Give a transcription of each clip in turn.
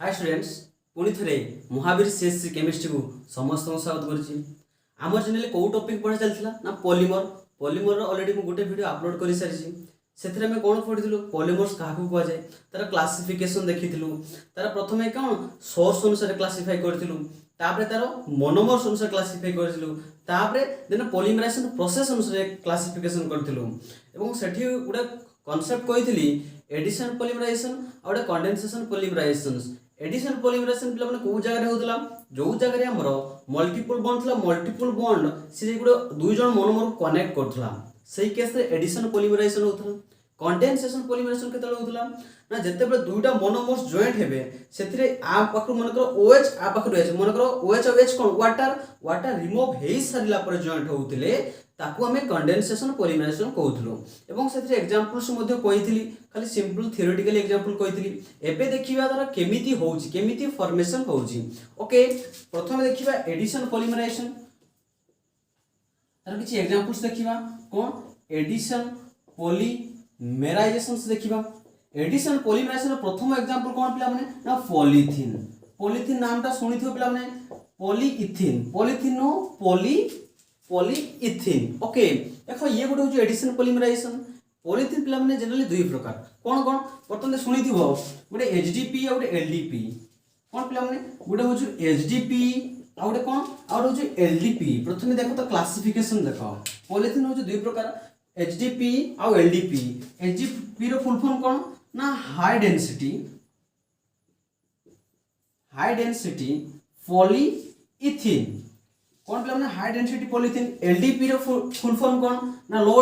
Hi students पुणी थे Mahavir CSC chemistry को समस्त स्वागत करुच्ची आम चैनल कौ टॉपिक पढ़ा चलता ना पॉलीमर पॉलीमर ऑलरेडी मुझे गोटे वीडियो अपलोड कर सारी से आम कौन पढ़ी पॉलीमर्स क्या कहुए तार क्लासिफिकेशन देखी तार प्रथम कौन सोर्स अनुसार क्लासीफाई करूँ तार मोनोमर्स अनुसार क्लासीफाई करूँ देन पॉलीमराइजेशन प्रोसेस अनुसार क्लासिफिकेशन करूँ से गोटे कॉन्सेप्ट कही एडिशन पॉलीमराइजेशन और कंडेंसेशन पॉलीमराइजेशन एडिशन पॉलीमराइजेशन पे कौ जगह होता जो जगह आमर मल्टीपल बॉन्ड था मल्टीपल बॉन्ड से गोटे दुई जन मोनोमर कनेक्ट करूला से केस एडिशन पॉलीमराइजेशन होता कंडेंसेशन पॉलीमराइजेशन केतले होता ना जिते दुईटा मोनोमर्स जॉइंट हेबे से आ पाखु मनकर OH आ पाखु H मनकर OH और H कोन वाटर वाटर रिमूव हे सारिला पर जॉइंट होउतिले ताकू हमें कंडेंसेशन पॉलीमराइजेशन कहउथलो एवं सेथि एग्जांपल्स मध्ये कहितली खाली सिंपल थ्योरेटिकल एग्जांपल कहितली एबे देखिबा तार केमिति होउची केमिति फॉर्मेशन होउची ओके प्रथम देखिबा एडिशन पॉलीमराइजेशन तार किछि एग्जांपल्स देखिबा कोन एडिशन पॉलीमराइजेशन देखिबा एडिशन पॉलीमराइजेशन प्रथम एग्जांपल कोन पिला माने ना पॉलीथीन पॉलीथीन नामटा सुनिथियो पिला माने polyethene polythene no polyethene okay देखो ये गोटे होची एडिशन पॉलीमराइजेशन पॉलीथीन पिला माने जनरली दुई प्रकार कोन कोन प्रथम सुनिथिबो गोटे एचडीपी और गोटे एलडीपी कोन पिला माने गोटे होची एचडीपी और गोटे कोन और होची एलडीपी प्रथम देखो तो क्लासिफिकेशन देखो पॉलीथीन होची दुई प्रकार एचडीपी और एलडीपी एचडीपी रो फुल फॉर्म कोन ना हाई डेंसिटी पॉलीइथीन कौन पिला माने हाई डेंसिटी पॉलीथीन एलडीपी रो फुल फॉर्म कौन ना लो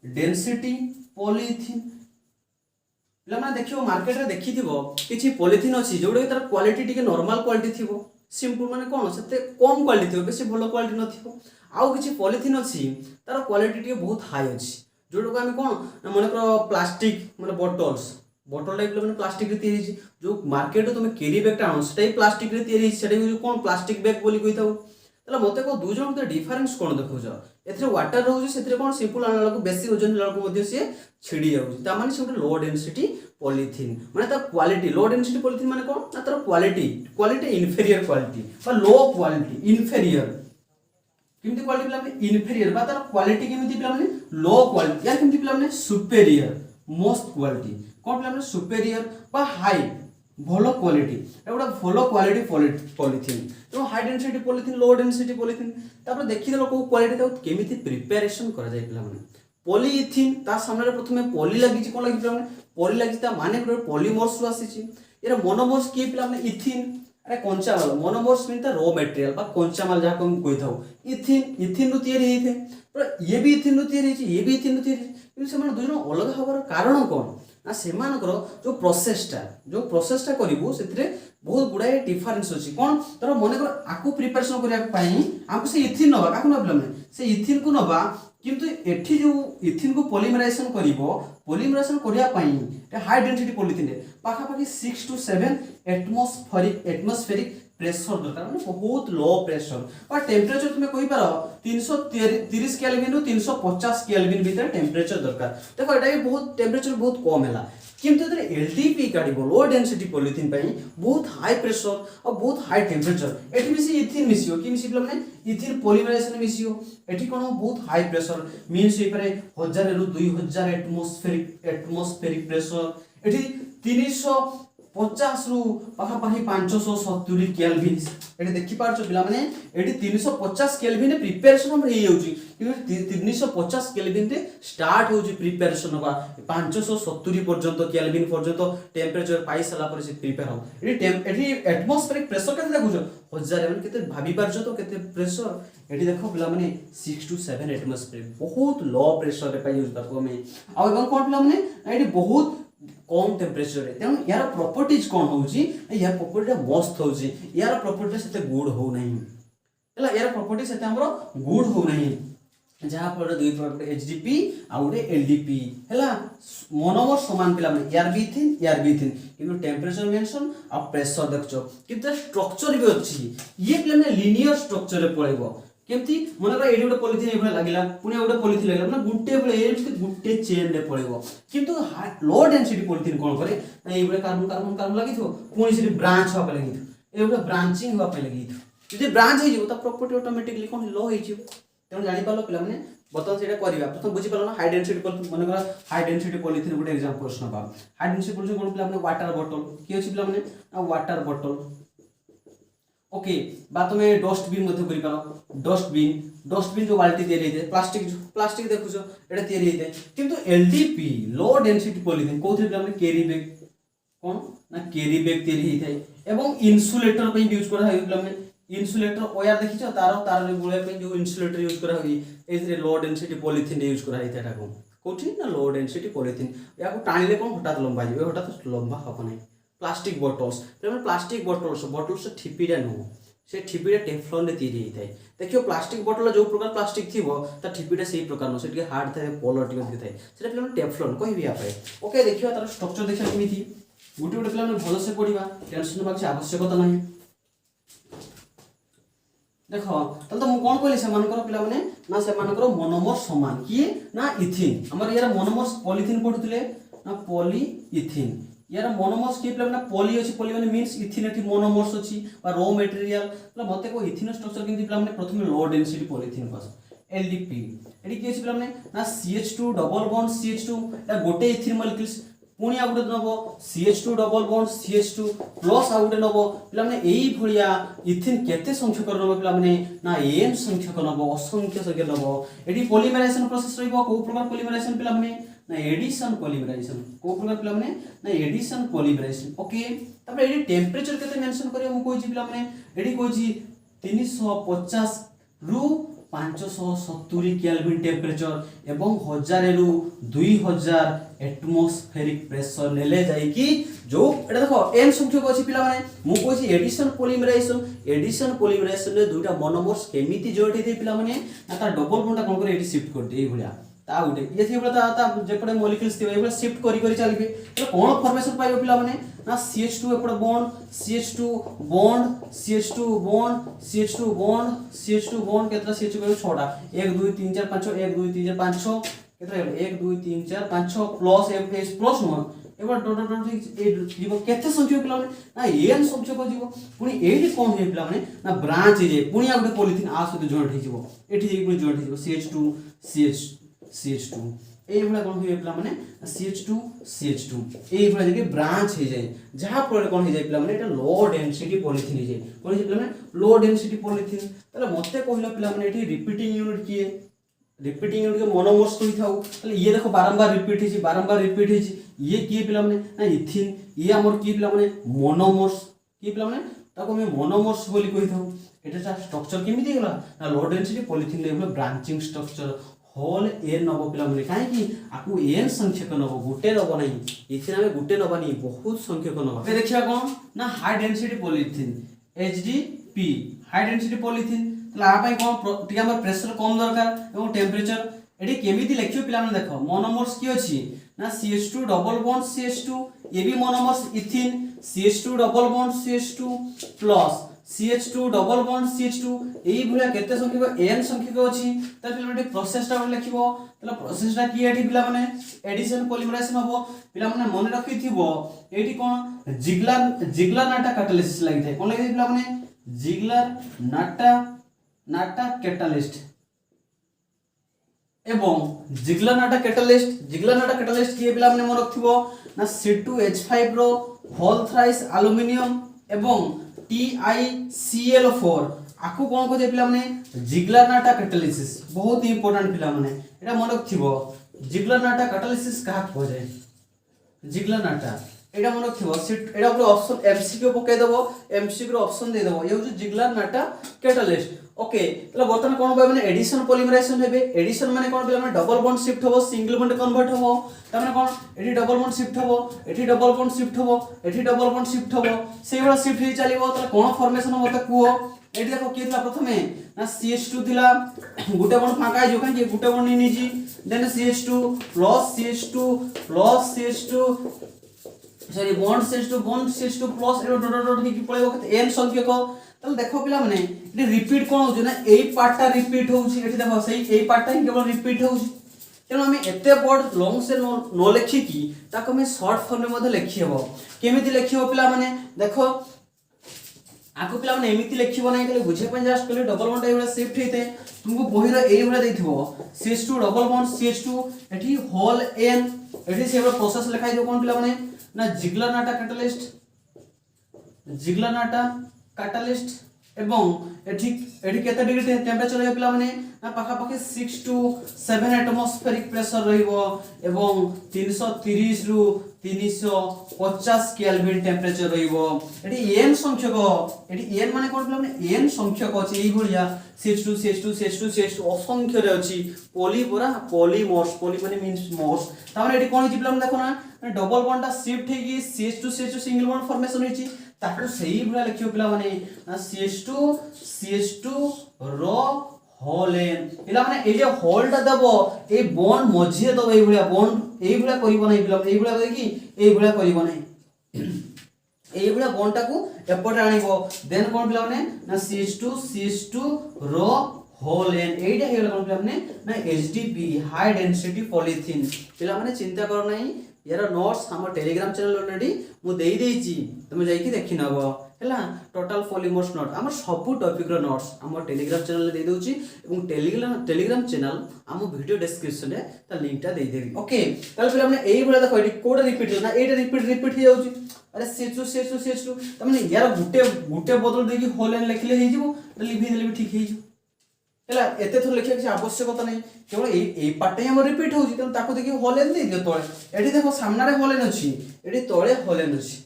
डेंसिटी पॉलीथीन पिला माने देखियो मार्केट रे देखिथिबो किछि पॉलीथीन अछि जोडे तार क्वालिटी टिके नॉर्मल क्वालिटी थिबो सिंपल माने कोन सेते कम क्वालिटी थिबो बेसी भलो क्वालिटी नथिबो आउ किछि पॉलीथीन अछि तार क्वालिटी टिके बहुत हाई अछि जोडो आमे कोन ना माने प्लास्टिक माने बॉटल टाइप माने प्लास्टिक रे तयारी जो मार्केट रे तुम कैरी बैग टाणो सेटाई प्लास्टिक रे तयारी सेटाई कोन प्लास्टिक बैग बोली कहिताउ तला मते को दु जण के डिफरेंस कोन देखौछ एथरे वाटर रहउछ सेथरे कोन सिंपल आनला को बेसी ओजन ला को मध्ये से छिडी जाउछ ता माने से लो डेंसिटी पॉलीथीन माने ता क्वालिटी लो डेंसिटी पॉलीथीन माने कोन ना तार क्वालिटी इन्फीरियर क्वालिटी बा लो क्वालिटी इन्फीरियर किमती क्वालिटी पिला माने इन्फीरियर बा तार क्वालिटी किमती पिला माने लो क्वालिटी या किमती पिला माने सुपेरियर मोस्ट क्वालिटी कोन पिला माने सुपेरियर बा हाई भलो क्वालिटी एटा भलो क्वालिटी पॉलीथीन तो high density polythene low density polythene तापर देखि देलो को क्वालिटी ता केमिति प्रिपरेशन करा जाय पिला माने पॉलीइथीन ता सामने रे प्रथमे पॉली लागि छि कोन लागि पिला माने पॉली लागि ता माने पॉलीमर्स आसी छि एरा मोनोमर्स की पिला माने इथीन अरे कंचा माल मोनोमर्स मीन ता रॉ मटेरियल बा कंचा माल जा हम कहि थाउ इथीन नु तयारी हेथे पर ये भी इथीन नु तयारी छि ये भी इथीन नु तयारी कि से माने दुजन अलग हबार कारण कोन ना सेमानकर जो प्रोसेसटा करिवो सेथरे बहुत गुडाए डिफरेंस अछि कोन तर मने कर आकु प्रिपरेशन करिया पई हमको से इथीन नबा काकु नबला में से इथीन को नबा किंतु एठी जो इथीन को पॉलीमराइजेशन करिवो पॉलीमराइजेशन करिया पई हाई डेंसिटी पॉलीथीन पाखा पाखी 6 to 7 एटमॉस्फेरिक प्रेशर दरकार माने बहुत लो प्रेशर और टेम्परेचर तुम कहि पारो 330 केल्विन रु 350 केल्विन भीतर टेम्परेचर दरकार देखो एटा भी बहुत टेम्परेचर बहुत कम हैला किंतु एतरे एलडीपी काडिबो लो डेंसिटी पॉलीथीन पई बहुत हाई प्रेशर और बहुत हाई टेम्परेचर एठी मिसी इथीन मिसियो कि मिसी माने इथीन पॉलीमराइजेशन मिसियो एठी कोन बहुत हाई प्रेशर मींस ए परे 1000 रु 2000 एटमॉस्फेरिक प्रेशर एठी 350 रु पाखा पाखी 570 केल्विन एठी देखि पारछो पिला माने एठी 350 केल्विन प्रिपरेशन हम हे होउची कि 350 केल्विन रे स्टार्ट होउची प्रिपरेशन बा 570 पर्यंत केल्विन पर्यंत टेम्परेचर पाई सला पर से प्रिपेयर हो एठी एटमॉस्फेरिक प्रेशर केते देखुछो 1000 माने केते भाबी पारछो तो केते प्रेशर एठी देखो पिला माने 6 to 7 एटमॉस्फेरिक बहुत लो प्रेशर रे पाई होउची ताको में आ एवं कोन पिला माने एठी बहुत कम टेम्परेचर रे तेन यार प्रॉपर्टीज कोन होउची यार प्रॉपर्टी मस्त होउची यार प्रॉपर्टी सेते गुड हो नहीं हला यार प्रॉपर्टी सेते हमरो गुड हो नहीं जहां पर दुई प्रकार एचडीपी आ उडे एलडीपी हला मोनोमर समान पिला माने यार बीथिन किंतु टेम्परेचर मेंशन आ प्रेशर देखछो किंतु स्ट्रक्चर भी अछि ये पिला माने लीनियर स्ट्रक्चर रे पळेबो केमती मनकर एडी गोटे पॉलिथिन एभले लागिला पुनी गोटे पॉलिथिन लागिला ना गुटे बेले एमती गुटे चेन रे पळेबो किंतु लो डेंसिटी पॉलिथिन कोन करे ना एभले कार्बन कार्बन कार्बन लागिथो पुनी से ब्रांच होबा लागिथो एभले ब्रांचिंग होबा पे लागिथो जदि ब्रांच हे जिवो त प्रॉपर्टी ऑटोमेटिकली कोन लो हे जिवो तेन जानि पालो पिला माने बतन सेटा करबा प्रथम बुझी पालो ना हाई डेंसिटी पॉलिथिन मनकर हाई डेंसिटी पॉलिथिन गोटे एग्जांपल प्रश्न बा हाई डेंसिटी पॉलिथिन कोन पिला माने वाटर बॉटल की अछि पिला माने वाटर बॉटल ओके बा तुम डस्टबिन मध्य करि पारो डस्टबिन जो बाल्टी तैयारी होते प्लास्टिक देखुछ एटा तैयारी होते किंतु एलडीपी लो डेंसिटी पॉलिथिन कोथि पिला माने कैरी बैग कोन ना कैरी बैग तैयारी होइथाय एवं इन्सुलेटर पे यूज करा होय पिला माने इन्सुलेटर वायर देखिछ तार रे गुळे पे जो इन्सुलेटर यूज करा होय एथरे लो डेंसिटी पॉलिथिन यूज करा होइथाय ताको कोथि ना लो डेंसिटी पॉलिथिन याको टाणिले कोन हठात लंबा जिवे हठात लंबा हबो नै प्लास्टिक बॉटल्स प्लास्टिक बॉटल्स ठिपीटा नुह से ठिपीटा टेफ्लॉन रे तैयारी होइथाय देखियो प्लास्टिक बॉटल जो प्रकार प्लास्टिक थिबो ता ठिपीटा सेही प्रकार नो से टिके हार्ड थाय पोलर टिके अधिक थाय सेटा पिला टेफ्लॉन कहबी आ पाए ओके देखियो तार स्ट्रक्चर देखियो केमिति गुटे गुटे पिला भलो से पढिबा टेंशन बाकी आवश्यकता नाही देखो तल तो मु कोन कहली से मानकर पिला माने ना से मानकर मोनोमर समान किए ना इथिन हमर यार मोनोमर्स पॉलिथिन पढुतले ना पॉलीइथिन यार मोनोमर्स के पिला माने पॉली अछि पॉली माने मींस इथिन एठी मोनोमर्स अछि बा रॉ मटेरियल मतलब मते को इथिन स्ट्रक्चर केंति पिला माने प्रथमे लो डेंसिटी पॉलिथिन पास एलडीपी एठी के अछि पिला माने ना CH2 डबल बॉन्ड CH2 या गोटे इथिन मॉलिक्यूल्स पुनी आ गुटे नबो CH2 double bond CH2 plus आ गुटे नबो पिला माने एई भलिया इथिन केते संख्यक नबो पिला माने ना n संख्यक नबो असंख्य संख्यक नबो एठी पॉलीमराइजेशन प्रोसेस रहइबो को प्रकार पॉलीमराइजेशन पिला माने ना एडिशन पॉलीमराइजेशन को प्रकार पिला माने ना एडिशन पॉलीमराइजेशन ओके तबे एडी टेंपरेचर केते मेंशन करियो मु कोइ पिला माने एडी कोइ 350 रु 570 केल्विन टेंपरेचर एवं 1000 रु 2000 एटमॉस्फेरिक प्रेशर नेले जाई कि जो एटा देखो n संख्यक अछि पिला माने मु कोइ एडिशन पॉलीमराइजेशन रे दुटा मोनोमर्स केमिति जोड हेते पिला माने ना ता डबल बॉन्ड कोन करे एडी शिफ्ट कर दे भलिया ता उठे ये थी बोला ता जेपडे मॉलिक्यूल्स थी एबे शिफ्ट करी चलबे तो कोन फॉर्मेशन पाइबो पिला माने ना CH2 एपड bond CH2 bond CH2 bond CH2 bond CH2 bond केतरा CH2 को 6टा 1 2 3 4 5 6 1 2 3 4 5 6 केतरा 1 2 3 4 5 6 प्लस एस प्लस 1 एबा डॉट डॉट ए जीव केते संख्या पिला माने ना n संख्या को जीव पुनी एठी कोन हे पिला माने ना ब्रांच जे पुनी आ गुटे पॉलिथिन आ सहित जॉइंट हे जीव एठी जे पुनी जॉइंट हे जीव CH2 ए भला कोन हे पिला माने CH2 ए भला जे ब्रांच हे जाय जहा पर कोन हे जाय पिला माने एटा लो डेंसिटी पॉलिथिन हे जाय कोन हे पिला माने लो डेंसिटी पॉलिथिन तले मते कहिला पिला माने एठी रिपीटिंग यूनिट के मोनोमर्स कहि थाउ तले ये देखो बारंबार रिपीट हेछि ये की पिला माने ना इथिन ये हमर की पिला माने मोनोमर्स की पिला माने ताको हम मोनोमर्स बोली कहि थाउ एटा स्ट्रक्चर केमिति गेला ना लो डेंसिटी पॉलिथिन ले ब्रांचिंग स्ट्रक्चर होल n नबो पिला माने काहे कि आकु n संख्यक नबो गुटे नबो नै इथिन हमें गुटे नबो नै बहुत संख्यक नबो ए देखिया कोन ना high density polythene HDP high density polythene तला आ पई कोन टिका हमर प्रेशर कम दरकार एवं टेंपरेचर एडी केमिति लेखियो पिला माने देखो मोनोमर्स की अछि ना CH2 डबल बॉन्ड CH2 ये भी monomers इथिन CH2 double bond CH2 plus CH2 double bond CH2 एई भलिया केते संख्यक n संख्यक अछि त पिला माने प्रोसेसटा लेखिबो तला प्रोसेसटा की एठी पिला माने एडिशन पॉलीमराइजेशन हबो पिला माने मन रखिथिबो एठी कोन जिगलर नाटा कैटालिसिस लागि थाय कोन लागि पिला माने जिगलर नाटा कैटालिस्ट एवं जिगलर नाटा कैटालिस्ट की पिला माने मन रखिबो ना C2H5 रो होल थ्राइस एल्युमिनियम एवं TiCl4 आकु कोन को जे पिला माने जिगलर नाटा कैटालिसिस बहुत इंपोर्टेंट पिला माने एटा मन रखिबो जिगलर नाटा कैटालिसिस कहा हो जाय जिगलर नाटा एटा मन रखिबो एटा ऊपर ऑप्शन MCQ पके देबो MCQ रो ऑप्शन दे देबो ये हो जिगलर नाटा कैटालिस्ट ओके तले बर्तमान कोन होबे माने एडिशन पॉलीमराइजेशन हेबे एडिशन माने कोन पिला माने डबल बॉन्ड शिफ्ट होबो सिंगल बॉन्ड कन्वर्ट होबो त माने कोन एठी डबल बॉन्ड शिफ्ट होबो एठी डबल बॉन्ड शिफ्ट होबो एठी डबल बॉन्ड शिफ्ट होबो सेही वाला शिफ्ट हे चलिबो तले कोन फॉर्मेशन होबो त कुओ एठी देखो की थिला प्रथमे ना CH2 थिला गुटे बॉन्ड फाका जो कान जे गुटे बॉन्ड निजी then CH2 plus CH2 sorry bond CH2 plus arrow dot dot की पळेबो n संख्यक তাহলে দেখো পিলা মানে এটি রিপিট কোন হচ্ছে না এই পার্টটা রিপিট হচ্ছে এটি দেখো সেই এই পার্টটা ହିଁ কেবল রিপিট হচ্ছে তেଣୁ আমি এতে বড় লং সে ন লেখিকি তাকে আমি শর্ট ফর্মে মধ্যে লেখি হব কেমিতি লেখি হব পিলা মানে দেখো आको पिला माने एमिति लेखिबो नै खाली बुझे पन जस्ट कले डबल बॉन्ड एबला शिफ्ट हेते तुमको बहिर एई भला देथिबो CH2 डबल बॉन्ड CH2 एठी होल n एठी से एबला प्रोसेस लिखाइ दो कोन पिला माने ना जिग्लर नाटा कैटालिस्ट एवं एठी केते डिग्री टेंपरेचर रहै पिला माने ना पाखा पाखी 6 to 7 एटमॉस्फेरिक प्रेशर रहइबो एवं 330 रु 350 केल्विन टेंपरेचर रहइबो एठी n संख्यक एठी n माने कोन पिला माने n संख्यक अछि एई भलिया CH2 असंख्य रे अछि पॉली पूरा पॉलीमर्स पॉली माने मींस मर्स ता माने एठी कोन हि पिला माने देखो ना डबल बॉन्ड टा शिफ्ट हेगी CH2 सिंगल बॉन्ड फॉर्मेशन होइछि ताकू सही भला लिखियो पिला माने CH2 रो होल n पिला माने ए जे होल टा दबो ए बॉन्ड मझिए दबो ए भलिया बॉन्ड ए भलिया करिवो नै पिला ए भलिया कि ए भलिया करिवो नै ए भलिया बॉन्ड टाकू एपटे आनिबो देन कोन पिला माने ना CH2 रो होल n एटा हेला कोन पिला माने ना HDP हाई डेंसिटी पॉलीथिन पिला माने चिंता करो नै यार नोट्स हम टेलीग्राम चैनल ऑलरेडी मु देई देइची तुम जाई कि देखि नबो हैला टोटल पॉलीमर्स नोट हमर सब टॉपिक रो नोट्स हम टेलीग्राम चैनल ले देई दोची एवं टेलीग्राम चैनल हम वीडियो डिस्क्रिप्शन रे त लिंक ता देई देबी ओके ताले फिर हमने एई बडा देखो एटी कोड रिपीट ना एटा रिपीट हे जाउची अरे CH2 त माने यार गुटे बदल देकी होल n लिखले हे जिवो लिखि देले भी ठीक हे जिवो हैला एते थोर लिखिया कि आवश्यकता नै केवल एई पार्ट हम रिपीट होउची त ताको देखि होल n दे दियो तळे एठी देखो सामना रे होल n अछि एठी तळे होल n अछि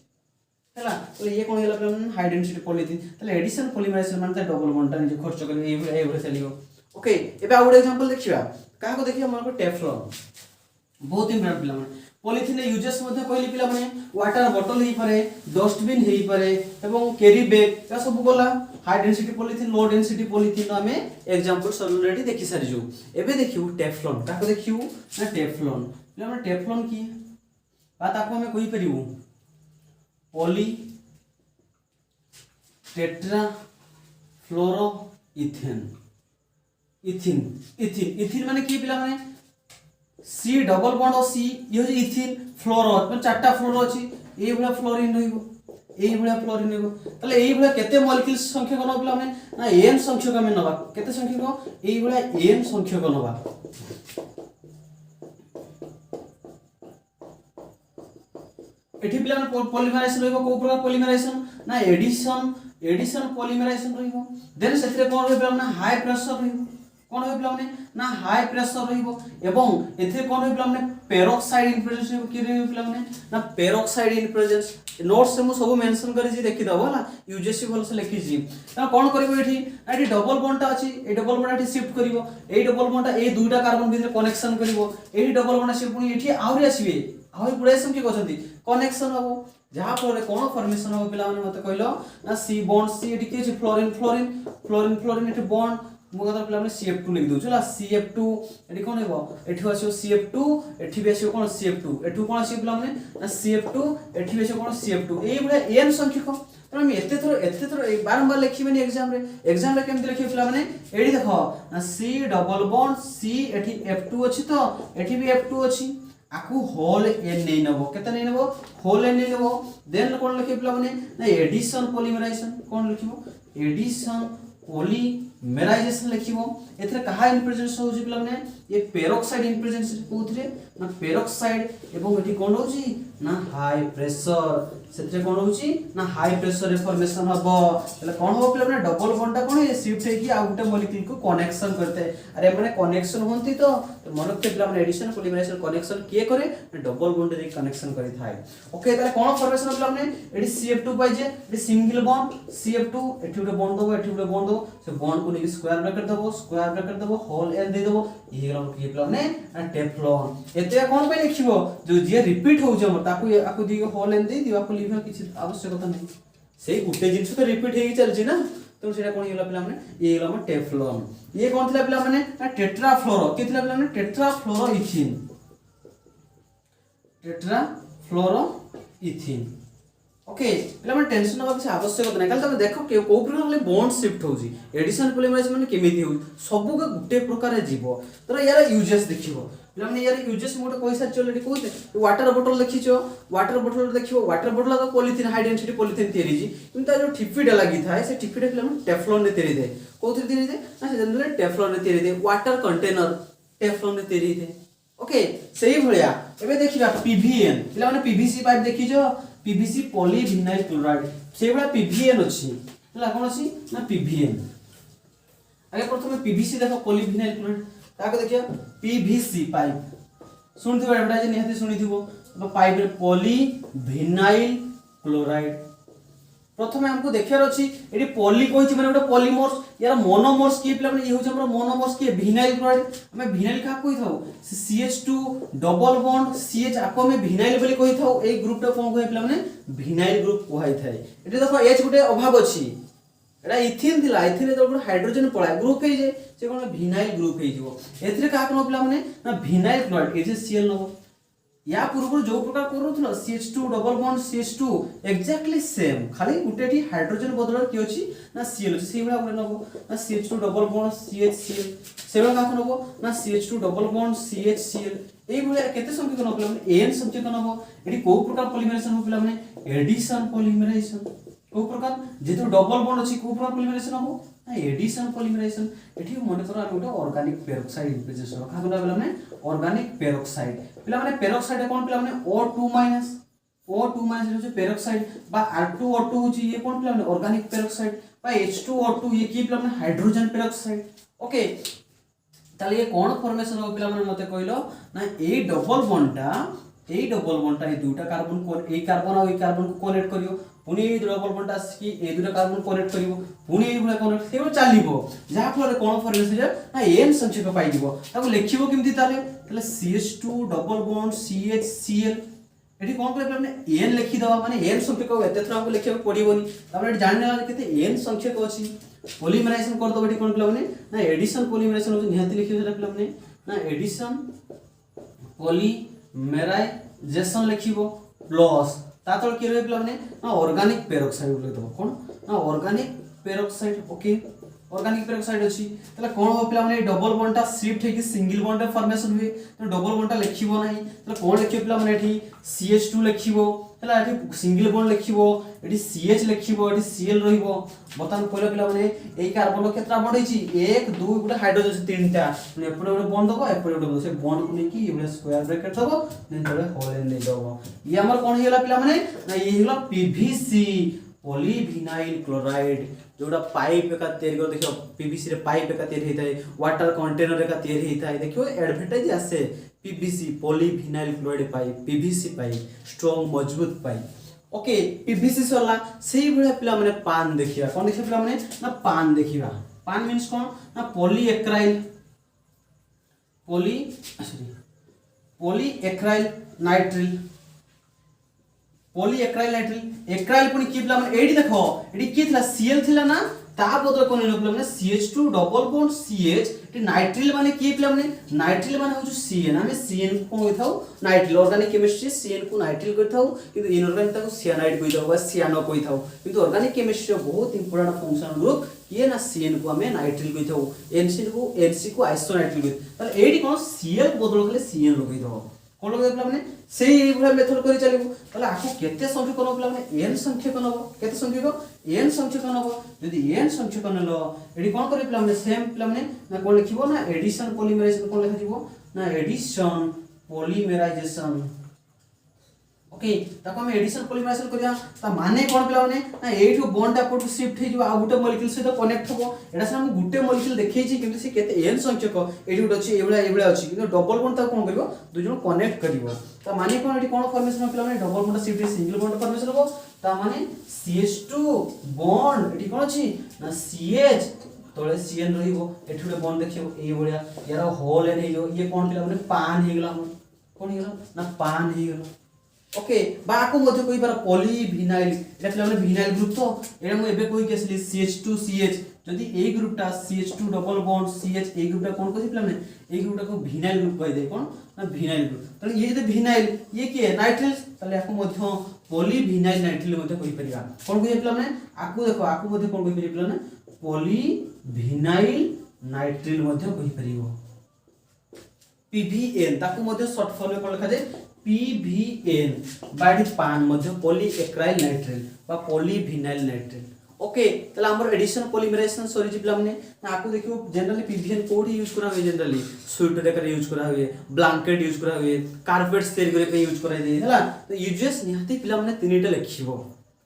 हैला तो ये कोन हैला हाई डेंसिटी पॉलीथिन तले एडिशन पॉलीमराइजेशन माने डबल बॉन्ड टा जे खर्च कर एई भले चलियो ओके एबे आउट एग्जांपल देखिबा का को देखिया हमर को टेफ्लॉन बहुत इंपोर्टेंट पिला माने पॉलीथिन यूजेस मध्ये कहली पिला माने वाटर बॉटल हेई पारे डस्टबिन हेई पारे एवं कैरी बैग का सब गोला high density polythene low density polythene हमें एग्जांपल ऑलरेडी देखि सारि जो एबे देखियो टेफ्लॉन का को देखियो ना टेफ्लॉन पिला माने टेफ्लॉन की बात आपको हमें कहि परिबो पॉली टेट्रा फ्लोरो इथिन माने की पिला माने C डबल बॉन्ड और C ये हो इथिन फ्लोरो मतलब चारटा फ्लोरो अछि ए भला फ्लोरीन रहइबो ए भला फ्लोरीन रहइबो तले ए भला केते मॉलिक्यूल संख्या कोन पिला माने ना n संख्या का में नबा केते संख्या को ए भला n संख्या को नबा एठी पिला पॉलीमराइजेशन रहइबो को प्रकार पॉलीमराइजेशन ना एडिशन पॉलीमराइजेशन रहइबो देन सेथरे कोन रहइबो ना हाई प्रेशर रहइबो कोन रहइबो ना हाई प्रेशर रहइबो एवं एथे कोन रहइबो ना पेरोक्साइड इन प्रेजेंस की रहइबो ना पेरोक्साइड इन प्रेजेंस नोट्स से मु सब मेंशन करि जी देखि दबो हला यूजेसी भल से लिखि जी ता कोन करबो एठी एठी डबल बॉन्ड ता अछि ए डबल बॉन्ड एठी शिफ्ट करिवो ए डबल बॉन्ड ए दुईटा कार्बन भितर कनेक्शन करिवो एठी डबल बॉन्ड शिफ्ट पुनी एठी आउरी आसीबे आउरी पुरै संख्या कहथि कनेक्शन हबो जहा पर कोन फॉर्मेशन हबो पिला माने मते कहलो ना सी बॉन्ड सी एठी के फ्लोरीन एठी बॉन्ड मु कथा पिला माने CF2 लिख दउ चला CF2 एठी कोन हेबो एठी आसीओ CF2 एठी भी आसीओ कोन CF2 एठु कोन आसीओ पिला माने ना CF2 एठी भी आसीओ कोन CF2 एई बडा n संख्यक त हम एते थोर बारंबार लिखिबेनी एग्जाम रे केमति लिखि पिला माने एठी देखो ना C डबल बॉन्ड C एठी F2 अछि तो एठी भी F2 अछि आकु होल n नै नबो केते नै नबो होल n नै नबो देन कोन लिखि पिला माने ना एडिशन पॉलीमराइजेशन कोन लिखिबो एडिशन पॉलीमराइजेशन लिखिबो एथरे कहा इन प्रेजेंस होउची पिला माने ये पेरोक्साइड इन प्रेजेंस कोथरे ना पेरोक्साइड एवं एठी कोन होउची ना हाई प्रेशर सेथरे कोन होउची ना हाई प्रेशर रे फॉर्मेशन हबो तले कोन हो पिला माने डबल बॉन्ड टा कोन शिफ्ट हे कि आ गुटे मॉलिक्यूल को कनेक्शन करते अरे माने कनेक्शन होंती तो मन के पिला माने एडिशन पॉलीमराइजेशन कनेक्शन के करे डबल बॉन्ड रे कनेक्शन करि थाए ओके तले कोन फॉर्मेशन पिला माने एडी CF2 पाइ जे एडी सिंगल बॉन्ड CF2 एठी गुटे बॉन्ड दबो एठी गुटे बॉन्ड दो से बॉन्ड को नि स्क्वायर ब्रैकेट दबो होल n दे दबो ये गला के पिला माने टेफ्लॉन एते कोन पे लिखिबो जो जे रिपीट हो जे ताकू आकू दी होल n दे दियो आकू लिखा किछि आवश्यकता नै सेही गुटे जिंस तो रिपीट हेई चल छी ना तो सेटा कोन हिला पिला माने ये गला टेफ्लॉन ये कोन थिला पिला माने टेट्राफ्लोरो के थिला पिला माने टेट्राफ्लोरो इथिन ओके पिला माने टेंशन होबा किछ आवश्यकता नै खाली तमे देखो के को प्रकार ले बॉन्ड शिफ्ट होउची एडिशन पॉलीमराइज माने केमिति होउ सब के गुटे प्रकार जीवो तर यार यूजेस देखिबो पिला माने यार यूजेस मोटे पैसा चलरेडी कहते वाटर बोतल देखिछो वाटर बोतल देखिबो वाटर बोतल तो पॉलिथीन हाई डेंसिटी पॉलिथीन तयारी जी किंतु जो ठिप्पीडा लागि थाए से ठिप्पीडा पिला माने टेफ्लॉन ने तयारी दे कोथि तयारी दे ना से जनरल टेफ्लॉन ने तयारी दे वाटर कंटेनर टेफ्लॉन ने तयारी दे ओके सही भलिया एबे देखिबा पीवीएन पिला माने पीवीसी पाइप देखिछो पीवीसी पॉलीविनाइल क्लोराइड से बडा पीवीएन अछि हला कोन अछि ना पीवीएन आगे प्रथमे पीवीसी देखो पॉलीविनाइल क्लोराइड ताको देखिया पीवीसी पाइप सुनथिबो एबडा जे निहति सुनिथिबो पाइप रे पॉलीविनाइल क्लोराइड प्रथमे हमको देखियार अछि एडी पॉली कहिछि माने गोटे पॉलीमर्स यार मोनोमर्स की पिला माने इ होछ हमर मोनोमर्स की विनाइल क्लोराइड हमें विनाइल का कहि थाउ CH2 डबल बॉन्ड CH आको में विनाइल बोली कहि थाउ ए ग्रुप टा कोन कहि पिला माने विनाइल ग्रुप कोहाइ थाए एटी देखो H गुटे अभाव अछि एटा इथिन थिला इथिन तो गुटे हाइड्रोजन पळाय ग्रुप हे जे से कोन विनाइल ग्रुप हे जिवो एथरे का कोन पिला माने ना विनाइल क्लोराइड ए जे Cl नो या पूर्व जो प्रकार करूथलो CH2 double bond CH2 exactly same खाली गुटेटी हाइड्रोजन बदल की अछि ना Cl अछि सेही बडा गुटे नबो ना CH2 डबल बॉन्ड CHCl सेबा का नबो ना CH2 डबल बॉन्ड CHCl एई भले केते संख्यक नबो माने n संख्यक नबो एडी को प्रकार पॉलीमराइजेशन हो पिला माने एडिशन पॉलीमराइजेशन को प्रकार जेतु डबल बॉन्ड अछि को प्रकार पॉलीमराइजेशन हो ना एडिशन पॉलीमराइजेशन एठी मने करा गोटे ऑर्गेनिक पेरोक्साइड इंप्रेजेशन का गुना पिला माने ऑर्गेनिक पेरोक्साइड पिला माने पेरोक्साइड कोन पिला माने O2 होचे पेरोक्साइड बा R2O2 होची ये कोन पिला माने ऑर्गेनिक पेरोक्साइड बा H2O2 ये की पिला माने हाइड्रोजन पेरोक्साइड ओके ताले ये कोन फॉर्मेशन हो पिला माने मते कहलो ना ए डबल बॉन्डटा ए दुटा कार्बन को ए कार्बन और ए कार्बन को कनेक्ट करियो पुनी ए डबल बॉन्डटा की ए दुटा कार्बन कनेक्ट करियो पुनी ए भले कनेक्ट सेबो चालिबो जा फल रे कोन फॉर्मेशन जे ना n संख्यक पाइ दिबो ताको लिखिबो केमति ताले CH2 डबल बॉन्ड CHCl एठी कोन करे माने n लिखि दवा माने n संख्यक एते थरा हमको लिखिबो पड़िबोनी तापर एठी जानि नेला केते n संख्यक अछि पॉलीमराइजेशन कर दबो एठी कोन पिला माने ना एडिशन पॉलीमराइजेशन हो निहाती लिखिबो सेटा पिला माने ना एडिशन पॉलीमराइजेशन लिखिबो प्लस तातल की रहे पिला माने ना ऑर्गेनिक पेरोक्साइड ले दबो कोन ना organic peroxide okay organic peroxide अछि तले कोन हो पिला माने डबल बॉन्डटा शिफ्ट हे कि सिंगल बॉन्ड रे फॉर्मेशन हुए तो डबल बॉन्डटा लिखिबो नाही तले कोन लिखिबो पिला माने एठी CH2 लिखिबो हला एठी सिंगल बॉन्ड लिखिबो एठी CH लिखिबो एठी Cl रहिबो बतन पहिले पिला माने एई कार्बन केत्रा बॉन्ड होइची 1 2 गुटे हाइड्रोजन तीनटा माने एपडे गुटे बॉन्ड दबो एपडे गुटे से बॉन्ड को नेकी एबडे स्क्वायर ब्रैकेट दबो देन तले होल इन दे दबो ये हमर कोन हेला पिला माने ना ये हेला PVC पॉलीविनाइल क्लोराइड जोड़ा पाइप का तयारी कर देखियो पीवीसी रे पाइप का तयारी हेताय वाटर कंटेनर का तयारी हेताय देखियो एडवर्टाइज आसे PVC polyvinyl chloride pipe PVC pipe strong मजबूत पाइप ओके पीवीसी सरला सेही भले पिला माने पान देखिया कोन देखिया पिला माने ना पान देखिबा पान मींस कोन ना पॉलीएक्राइल नाइट्रिल पॉलीएक्राइल नाइट्रिल एक्राइल पुनी की पिला माने एडी देखो एडी की थिला Cl थिला ना ता बदल कोन पिला माने CH2 double bond CH T nitrile माने की पिला माने नाइट्रिल माने हो CN हमें CN को होइथाउ नाइट्रिल ऑर्गेनिक केमिस्ट्री CN को नाइट्रिल करथाउ किंतु इनऑर्गेनिक ताको सियानाइड कहिथाउ बा सियानो कहिथाउ किंतु ऑर्गेनिक केमिस्ट्री बहुत इंपोर्टेंट फंक्शन ग्रुप ये ना CN को हमें नाइट्रिल कहिथाउ NC को आइसोनाइट्रिल कहि ताले एडी कोन Cl बदल कले CN लगिथाउ कोन लगे पिला माने सेही भले मेथड करि चलिबो ताले आको केते संख्यक न पिला माने n संख्यक नबो केते संख्यक n संख्यक नबो यदि n संख्यक नलो एडी कोन करि पिला माने सेम पिला माने ना कोन लिखिबो ना एडिशन पॉलीमराइजेशन कोन लिखा दिबो ना एडिशन पॉलीमराइजेशन ओके ताको हम एडिशन पॉलीमराइजेशन करिया ता माने कोन पिला माने ना एठो बॉन्ड अपट शिफ्ट हे जिवो आ गुटे मॉलिक्यूल सहित कनेक्ट होबो एडा से हम गुटे मॉलिक्यूल देखैछि किंतु से केते n संख्यक एठी गुटे अछि एबला अछि किंतु डबल बॉन्ड ता कोन करिवो दु जण कनेक्ट करिवो ता माने कोन एठी कोन फॉर्मेशन पिला माने double bond shift single bond formation होबो ता माने CH2 बॉन्ड एठी कोन अछि ना CH तळे CN रहिबो एठी गुटे बॉन्ड देखियो ए बढिया यार होल एन हेयो ये कोन पिला माने पान हे गेला कोन हे गेला ना पान हे गेला ओके बाको मध्ये कोइ बार पॉलीविनाइल एटा पिला माने विनाइल ग्रुप तो एटा मु एबे कोइ केसली CH2CH जदि ए ग्रुपटा CH2 डबल बॉन्ड CH ए ग्रुपटा कोन कहि पिला माने ए ग्रुपटा को विनाइल ग्रुप कहि दे कोन ना विनाइल ग्रुप तले ये जदि विनाइल ये की है नाइट्रिल तले याको मध्ये पॉलीविनाइल नाइट्रिल मध्ये कहि परिया कोन कहि पिला माने आकु देखो आकु मध्ये कोन कहि परिया ना पॉलीविनाइल नाइट्रिल मध्ये कहि परियो पीवीएन ताकु मध्ये शॉर्ट फॉर्म में कोन लिखा जाय पीवीएन बाइड पान मध्ये पॉलीएक्राइल नाइट्रिल बा पॉलीविनाइल नाइट्रिल ओके तला हमर एडिशन पॉलीमराइजेशन सॉरी जी पिला माने आकु देखियो जनरली पीवीएन कोड यूज करा होय जनरली स्वेटर रे यूज करा होय ब्लैंकेट यूज करा होय कारपेट्स तैयारी करे पे यूज करा दे हला तो यूजेस निहाती पिला माने तीनटा लिखिबो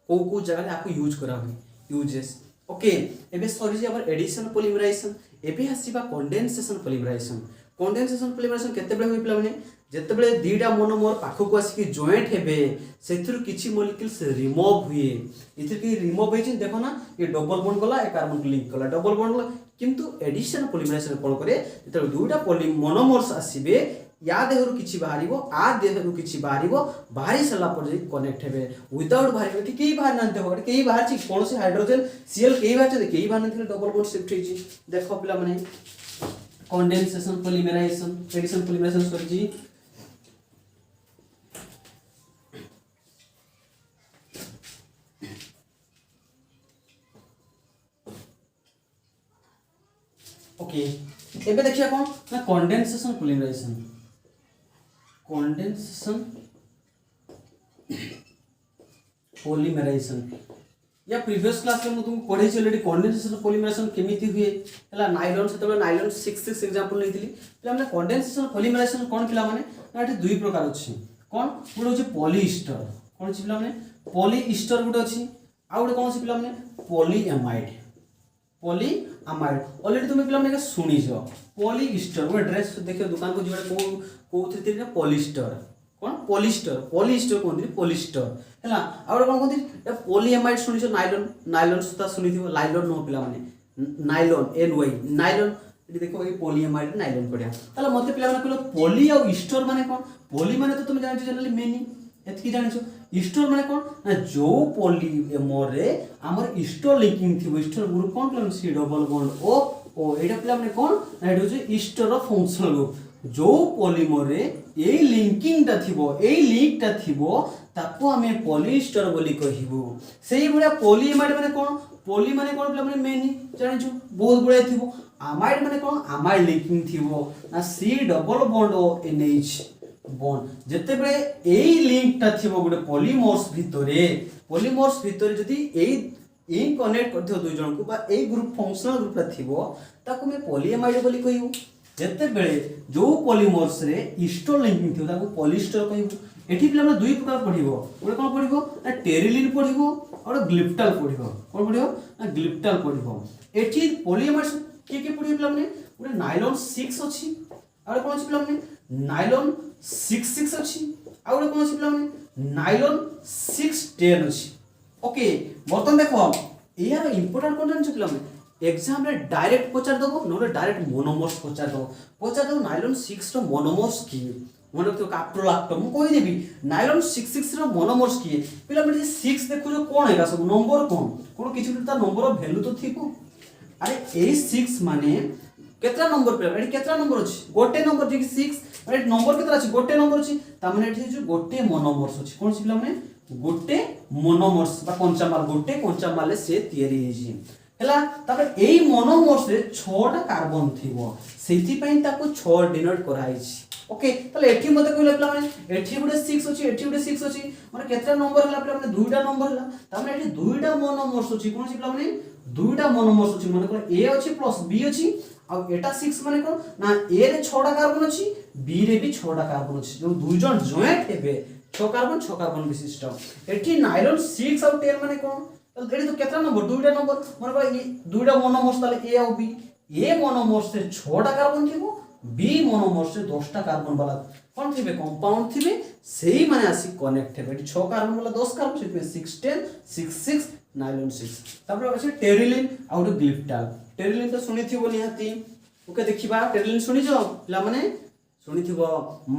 को जगह रे आकु यूज करा होय यूजेस ओके एबे सॉरी जी हमर एडिशन पॉलीमराइजेशन एबे हसिबा कंडेंसेशन पॉलीमराइजेशन केते बेले होय पिला माने जते बेले दीटा मोनोमर पाखो को आसी जॉइंट हेबे सेथुर किछि मॉलिक्यूल्स रिमूव हुए इथि कि रिमूव होई देखो ना ये डबल बॉन्ड गला ए कार्बन लिंक कला डबल बॉन्ड गला किंतु एडिशन पॉलीमराइजेशन कोन करे जते दुटा पॉली मोनोमर्स आसीबे या देहरु किछि बाहरिबो आ देहरु किछि बाहरिबो बाहरी सला पर जे कनेक्ट हेबे विदाउट बाहरिबो कि केई बाहर नते हो केई बाहर छि कोनोसी हाइड्रोजन Cl केई बाहर छि केई बाहर नथिले डबल बॉन्ड शिफ्ट होई छि देखो पिला माने condensation polymerization addition polymerization sorry जी ओके एबे देखिया कोन ना कंडेंसेशन पॉलीमराइजेशन या प्रीवियस क्लास में तुमको पढ़े छी ऑलरेडी कंडेंसेशन पॉलीमराइजेशन केमिति हुए हला नाइलॉन सेतबे नाइलॉन 66 एग्जांपल लेथिली पे हमने कंडेंसेशन पॉलीमराइजेशन कोन पिला माने नाठी दुई प्रकार अछि कोन गुडो अछि पॉलीएस्टर कोन छी पिला माने पॉलीएस्टर गुडो अछि आ गुडो कोन छी पिला माने पॉलीएमाइड ऑलरेडी तुम पिला माने सुनी छ पॉलीएस्टर वो ड्रेस देखियो दुकान को जिबे को थि ना पॉलीएस्टर कोन पॉलीएस्टर कोन पॉलीएस्टर हला और कोन कोन पॉलीएमाइड सुनी छ नाइलॉन सुता सुनी थि लाइलॉन नो पिला माने नाइलॉन एनवाई नाइलॉन ये देखो ये पॉलीएमाइड नाइलॉन पड़िया तले मते पिला माने कहलो पॉली और एस्टर माने कोन पॉली माने तो तुम जानि जनरली मेनी एतकी जानि छ एस्टर माने कोन ना जो पॉलीएमर रे हमर एस्टर लिंकिंग थि एस्टर ग्रुप कोन पिला सी डबल बॉन्ड ओ एटा पिला माने कोन ना एटा होचे एस्टर ऑफ फंक्शनल ग्रुप जो पॉलीमर रे ए लिंकिंग ता थिबो ए लिंक ता थिबो ताको हमें पॉलीएस्टर बोली कहिबो सेही बडा पॉलीएमाइड माने कोन पिला माने मेनी जानि छ बहुत बडा थिबो अमाइड माने कोन अमाइड लिंकिंग थिबो ना C double bond O NH bond जते बेले ए लिंक ता थिबो गुडे पॉलीमर्स भितरे जदी ए कनेक्ट करथियो दुई जन को बा ए ग्रुप फंक्शनल ग्रुप ता थिबो ताको में पॉलीएमाइड बोली कहिबो जते बेले जो पॉलीमर्स रे एस्टर लिंकिंग थिबो ताको पॉलीएस्टर कहिबो एठी पिला दुई प्रकार पढिबो ओडे कोन पढिबो ना टेरिलिन पढिबो और ग्लिप्टाल पढिबो कोन पढिबो ना ग्लिप्टाल पढिबो एठी पॉलीमर्स के पढिबो पिला माने ओडे नाइलॉन 6 अछि और कोन अछि पिला माने नाइलॉन 66 अछि और कोन अछि पिला माने नाइलॉन 610 अछि ओके बर्तन देखो यार इंपोर्टेंट कंटेंट छ पिला माने एग्जाम रे डायरेक्ट पचार दबो नोरे डायरेक्ट मोनोमर्स पचार दबो नाइलॉन 6 रो मोनोमर्स की मन तो काप्रोलैक्टो मु कहि देबी नाइलॉन 66 रो मोनोमर्स की पिला माने 6 देखो जो कोन हेगा सब नंबर कोन किछि ता नंबर वैल्यू तो थिबो अरे ए 6 माने केतरा नंबर पिला एठी केतरा नंबर अछि गोटे नंबर जे 6 अरे नंबर केतरा अछि गोटे नंबर अछि ता माने एठी जो गोटे मोनोमर्स अछि कोन पिला माने गोटे मोनोमर्स बा कंचामाल गोटे कंचामाल से तयारी हेजी हला तापर एई मोनोमर्स रे 6 टा कार्बन थिबो सेति पई ताको 6 डिनोट कराई छी ओके तले एठी मते कहले पिला माने एठी गुडे 6 अछि एठी गुडे 6 अछि माने केतरा नंबर हला पिला माने दुईटा नंबर हला ता माने एठी दुईटा मोनोमर्स अछि कोन पिला माने दुईटा मोनोमर्स अछि माने कोन ए अछि प्लस बी अछि आ एटा 6 माने कोन ना ए रे 6 टा कार्बन अछि बी रे भी 6 टा कार्बन अछि जो दुई जन जॉइंट हेबे 6 कार्बन विशिष्ट एठी नाइलॉन 6 और 10 माने कोन एठी तो केतरा नंबर दुईटा नंबर माने कोन दुईटा मोनोमर्स ताले ए और बी ए मोनोमर्स से 6 टा कार्बन थिबो बी मोनोमर्स से 10 टा कार्बन वाला कोन थिबे कंपाउंड थिबे सेही माने आसी कनेक्ट हेबे 6 कार्बन वाला 10 कार्बन थिबे 610 66 नाइलॉन 6 तापर अछि टेरिलिन और ग्लिप्टाल टेरिलिन तो सुनि थिबो निहाती ओके देखिबा टेरिलिन सुनि जो ला माने सुनि थिबो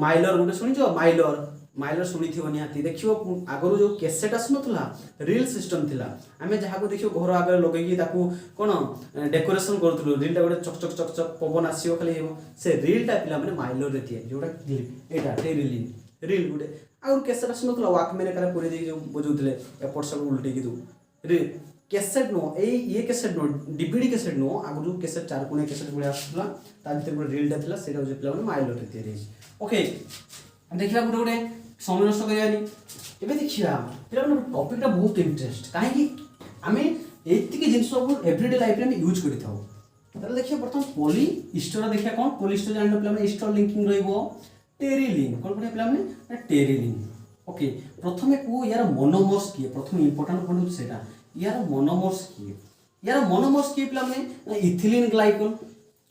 माइलर गुटे सुनि जो माइलर सुनि थिबो निहाती देखिबो आगरो जो कैसेट आसनथला रील सिस्टम थिला हमें जहा को देखियो घर आगे लगेगी ताकू कोन डेकोरेशन करथलो रील टा गुटे चक चक चक चक पवन आसीओ खाली से रील टा पिला माने माइलर रे थिए जोटा एटा टेरिलिन रील गुटे आगु कैसेट आसुनथला वाकमैन करे पूरी दे जो बजौतले एपट सब उल्टे की दो रे कैसेट नो ये cassette no DVD cassette no आगु जो कैसेट चार कोने कैसेट गुडा आसुला ता भीतर गुडा रील देथला सेटा जे प्ले माइल रे तयारी ओके देखिबा गुडे गुडे समय नष्ट करियानी एबे देखिबा पिला टॉपिक टा बहुत इंटरेस्ट काहे कि आमे एतिके जिंस सब एवरीडे लाइफ रे यूज करि थाउ ताले देखिबा प्रथम पॉली स्टोर देखिबा कोन पॉली स्टोर जान पिला स्टोर लिंकिंग रहइबो टेरिलिन कोन पढे पिला टेरिलिन ओके प्रथमे को यार मोनोमर्स किए प्रथम इंपोर्टेंट पॉइंट सेटा यार मोनोमर्स किए पिला माने इथिलीन ग्लाइकोल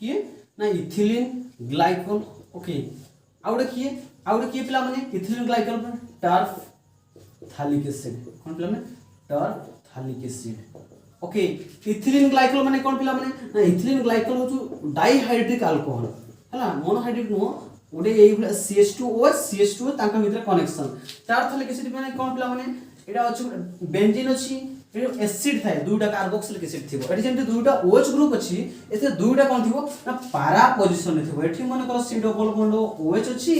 किए ना इथिलीन ग्लाइकोल ओके आउडे किए पिला माने ethylene glycol terephthalic acid कोन पिला माने terephthalic acid okay ethylene glycol माने कोन पिला माने ना इथिलीन ग्लाइकोल हो डाइहाइड्रिक अल्कोहल हला मोनोहाइड्रिक नो ओडे एई CH2OH CH2 ताका भितर कनेक्शन टर्फ थालिक एसिड माने कोन पिला माने एटा अछि बेंजीन अछि एसिड थाए दुटा कार्बोक्सिलिक एसिड थिबो एठी जेंति दुटा OH ग्रुप अछि एते दुटा कोन थिबो ना पारा पोजीशन रे थिबो एठी मन कर C डबल बॉन्ड OH अछि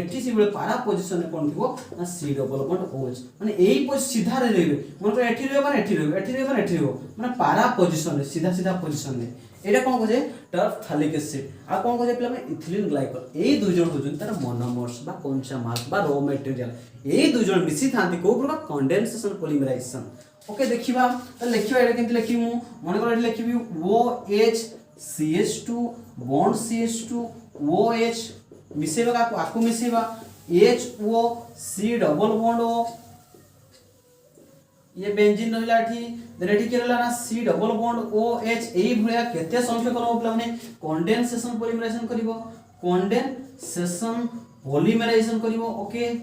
एठी सिबले पारा पोजीशन रे कोन थिबो ना C डबल बॉन्ड OH माने एई पोज सीधा रे रहबे मन कर एठी रहबे माने एठी रहबे एठी रहबे माने एठी रहबो माने पारा पोजीशन रे सीधा सीधा पोजीशन रे एटा कोन कहे टर्फ थालिक एसिड आ कोन कहे पिला में इथिलीन ग्लाइकोल एई दुई जण होजन तार मोनोमर्स बा कंचा माल बा रॉ मटेरियल एई दुई जण मिसी थांती को प्रकार कंडेंसेशन पॉलीमराइजेशन ओके देखिबा त लेखिबा एटा केंति लेखिबु मन कर एटा लेखिबि OH CH2 bond CH2 OH मिसेबा का आकु मिसेबा HO C double bond O ये बेंजीन रहला एठी रेडी केरला ना C डबल बॉन्ड OH एई भलिया केते संख्यक करबो पिला माने कंडेंसेशन पॉलीमराइजेशन करिवो कंडेंसेशन पॉलीमराइजेशन करिवो ओके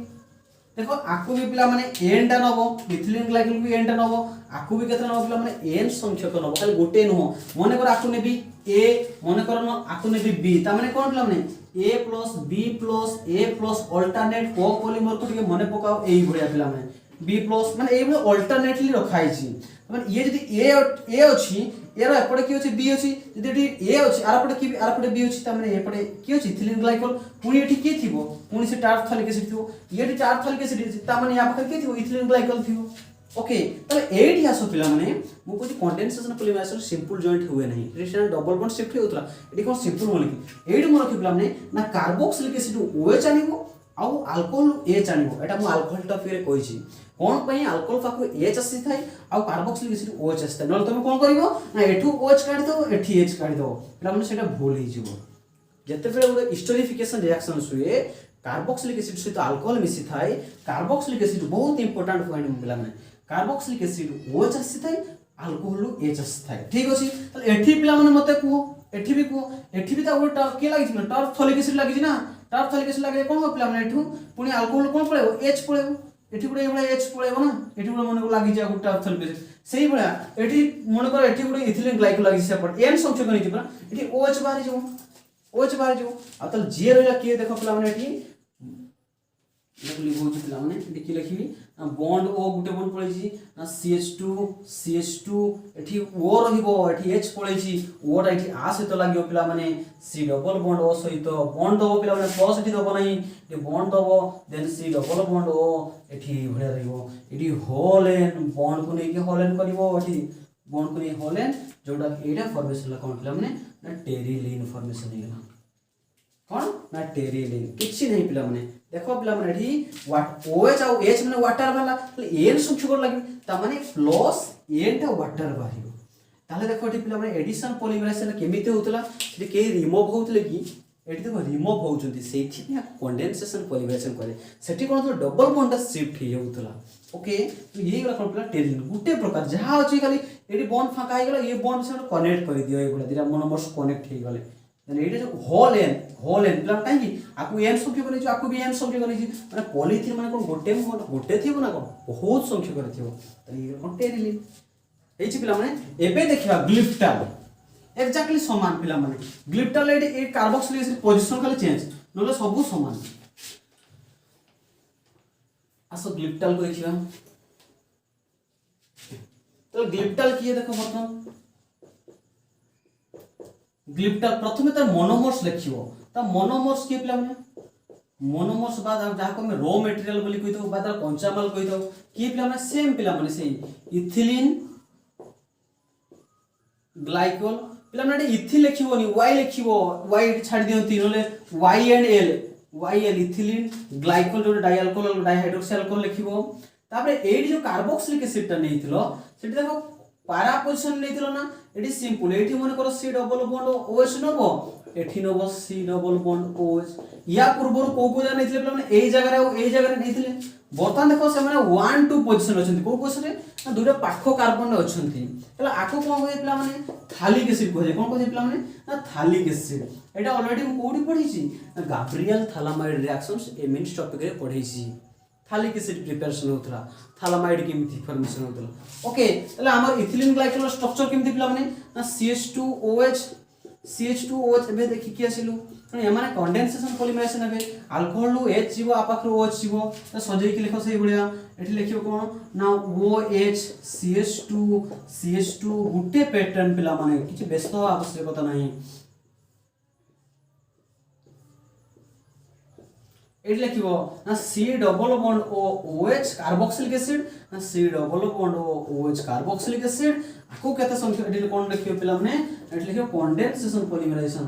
देखो आकु भी पिला माने n टा नबो इथिलीन ग्लाइकोल भी n टा नबो आकु भी केतना नबो पिला माने n संख्यक नबो खाली गोटे नो मने कर आकु नेबी a मने कर न आकु नेबी b ता माने कोन पिला माने a + b + a + अल्टरनेट को पॉलीमर को ଟିକେ मने पकाओ एई भलिया पिला माने b + माने एई भलिया अल्टरनेटली रखाई छी माने ये जदी a अछि एरो एपडे की अछि b अछि जदी a अछि आरपडे की आरपडे b अछि ता माने एपडे की अछि इथिलीन ग्लाइकोल पुनी एठी की थिबो पुनी से टार्फ थालिक एसिड थिबो येठी टार्फ थालिक एसिड ता माने या पाखर की थिबो इथिलीन ग्लाइकोल थिबो ओके तले एठी आसो पिला माने मु कोछि कंडेंसेशन पॉलीमराइजेशन सिंपल जॉइंट हुए नहीं रिलेशन डबल बॉन्ड शिफ्ट होतला एठी कोन सिंपल मोल की एठी मोर की पिला माने ना कार्बोक्सिलिक एसिड OH आनिबो आउ अल्कोहल H आनिबो एटा मु अल्कोहल टॉपिक रे कहिछि कोन पई अल्कोहल पाखु H आसी थाई आउ कार्बोक्सिलिक एसिड OH आसी थाई नल तुम कोन करिवो ना एठु OH काढि दो एठी H काढि दो पिला माने सेटा भूल हि जिवो जते बेले उडे हिस्टोरिफिकेशन रिएक्शन हुए कार्बोक्सिलिक एसिड सहित अल्कोहल मिसी थाई कार्बोक्सिलिक एसिड बहुत इंपोर्टेंट पॉइंट पिला माने कार्बोक्सिलिक एसिड OH आसी थाई अल्कोहल H आसी थाई ठीक अछि त एठी पिला माने मते को एठी भी ता उल्टा के लागि छिना टर्फ थालिक एसिड लागि छिना टर्फ थालिक एसिड लागि कोन हो पिला माने एठु पुनी अल्कोहल कोन पळेबो H पळेबो एठी गुडे एबळे H पळेबो ना एठी गुडे मन को लागि जा गुटा टर्फ थालिक एसिड सेही बळा एठी मन कर एठी गुडे इथिलीन ग्लाइकोल लागि सेपट n संख्या कनि छिबा एठी OH बाहरी जो OH बाहरी जो आ तल जे रहला के देखो पिला माने एठी लिखली बहुत पिला माने एठी की लिखिबी बॉन्ड O गुटे बॉन्ड पळेछि ना CH2 एठी O रहिबो एठी H पळेछि O रा एठी आ सहित लागियो पिला माने C डबल बॉन्ड O सहित बॉन्ड दबो पिला माने प्लस एठी दबो नाही ए बॉन्ड दबो then C double bond O एठी भले रहिबो एठी होल एन बॉन्ड को नेकी होल एन करिवो एठी बॉन्ड को नै होल एन जोटा एटा फॉर्मेशन ला कोन पिला माने ना टेरिलिन फॉर्मेशन हेला कोन ना टेरिलिन किछि नै पिला माने देखो पिला माने एठी OH और H माने वाटर वाला n संख्यक लागि ता माने प्लस n टा वाटर बाहिरो ताले देखो एठी पिला माने एडिशन पॉलीमराइजेशन केमिते होतला जे के रिमूव होतले की एठी देखो रिमूव होउचंती सेठी ने कंडेंसेशन पॉलीमराइजेशन करे सेठी कोन तो डबल बॉन्ड शिफ्ट हे होतला ओके तो यही गला कोन पिला टेरिलिन गुटे प्रकार जहा अछि खाली एठी बॉन्ड फाका हे गला ये बॉन्ड से कनेक्ट कर दियो ए गुला दिरा मोनोमर्स कनेक्ट हे गले एटा जो होल एन पिला काहे की आकु n संख्या करै आकु भी n संख्या करै माने पॉलीथिन माने कोन गोटे थिबो ना कोन बहुत संख्या करै थिबो त ई कोन टेरिलिन एछि पिला माने एबे देखिबा ग्लिप्टाल एक्जेक्टली समान पिला माने ग्लिप्टाल ए कार्बोक्सिलिक एसिड पोजीशन खाली चेंज नले सब समान आसो ग्लिप्टाल को देखिबा तो ग्लिप्टाल किए देखो प्रथम ग्लिप्टाल प्रथमे त मोनोमर्स लिखिबो त मोनोमर्स के पिला माने मोनोमर्स बाद जहाँ को रॉ मटेरियल बोली कही था तार कंचा माल कही था कि पिला माने सेम पिला माने से इथिलीन ग्लाइकोल पिला माने इथिल लिखिबोनी y लिखिबो y छाड़ दियंती नले y and l ethylene glycol जो डाई अल्कोहल डाइहाइड्रोक्सी अल्कोहल लिखिबो तापरे एडी जो कार्बोक्सिलिक एसिड टा नेथिलो सेठी देखो पारा पोजीशन नेथिलो ना एडी सिंपल एठी मन करो C डबल बॉन्ड OH नबो एठी नबो C डबल बॉन्ड OH या पूर्व को जा नेथिले पिला माने एई जगह रे नेथिले बर्तमान देखो से माने 1 2 पोजीशन अछंती को पोजीशन रे ना दुटा पाखो कार्बन अछंती हला आको कोन होय पिला माने थालिक एसिड को जे कोन को जे पिला माने ना थालिक एसिड एटा ऑलरेडी हम कोडी पढी छी गाब्रिएल थालामाइड रिएक्शंस ए मेन टॉपिक रे पढी छी थालिक एसिड प्रिपरेशन होतला थालामाइड केमिति फॉर्मेशन होतला ओके तले हमर इथिलीन ग्लाइकोल स्ट्रक्चर केमिति पिला माने ना CH2OH एबे देखि कि आसिलु या माने कंडेंसेशन पॉलीमराइजेशन एबे अल्कोहल लो H जीवो आपाखरो OH जीवो त सजै कि लिखो सही बढिया एठी लिखियो कोन ना OH CH2 गुटे पैटर्न पिला माने किछि व्यस्त आवश्यकता नाही एठी लिखिबो ना C double bond OH carboxylic acid ना C double bond OH carboxylic acid आको केते संख्या एठी कोन लिखियो पिला माने एठी लिखियो कंडेंसेशन पॉलीमराइजेशन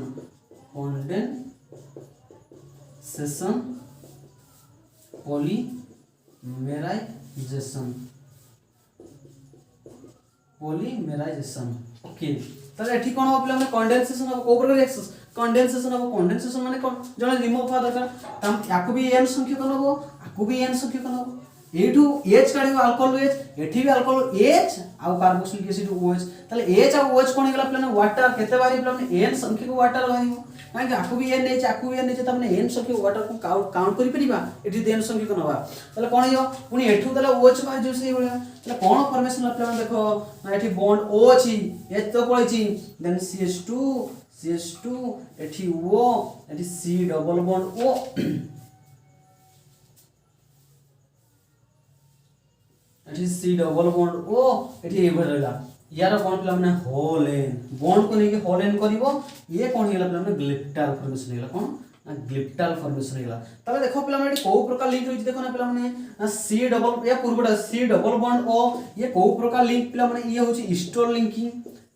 पॉलीमेराइजेशन ओके तले एठी कोन हो पिला माने कंडेंसेशन ऑफ को प्रकार रिएक्शन कंडेंसेशन माने कोन जने रिमूव हुआ दरकार तम याको भी n संख्या कोन हो आको भी n संख्या कोन हो एठू H काढिबो अल्कोहल H एठी भी अल्कोहल H आ कार्बोक्सिलिक एसिड OH तले H आ OH कोन गेला प्लान वाटर केते बारी प्लान n संख्या को वाटर बाहिबो काहे आको भी n नै त माने n संख्या वाटर को काउंट करि परिबा एठी n संख्या कोन होबा तले कोन हियो पुनी एठू तले OH बाहि जो सही बळा तले कोन फॉर्मेशन प्लान देखो एठी बॉन्ड O अछि H तो पळै छि देन CH2 एठी O एठी C डबल बॉन्ड O एठी C डबल बॉन्ड O एठी एभर रहला यार कोन पिला माने होल एन बॉन्ड को नेके होल एन करिवो ये कोन हेला पिला माने ग्लिप्टाल फॉर्मेशन हेला कोन ना ग्लिप्टाल फॉर्मेशन हेला तबे देखो पिला माने को प्रकार लिंक होई देखो ना पिला माने ना C डबल या पूर्वटा C डबल बॉन्ड O ये को प्रकार लिंक पिला माने ये होची ईस्टर लिंकिंग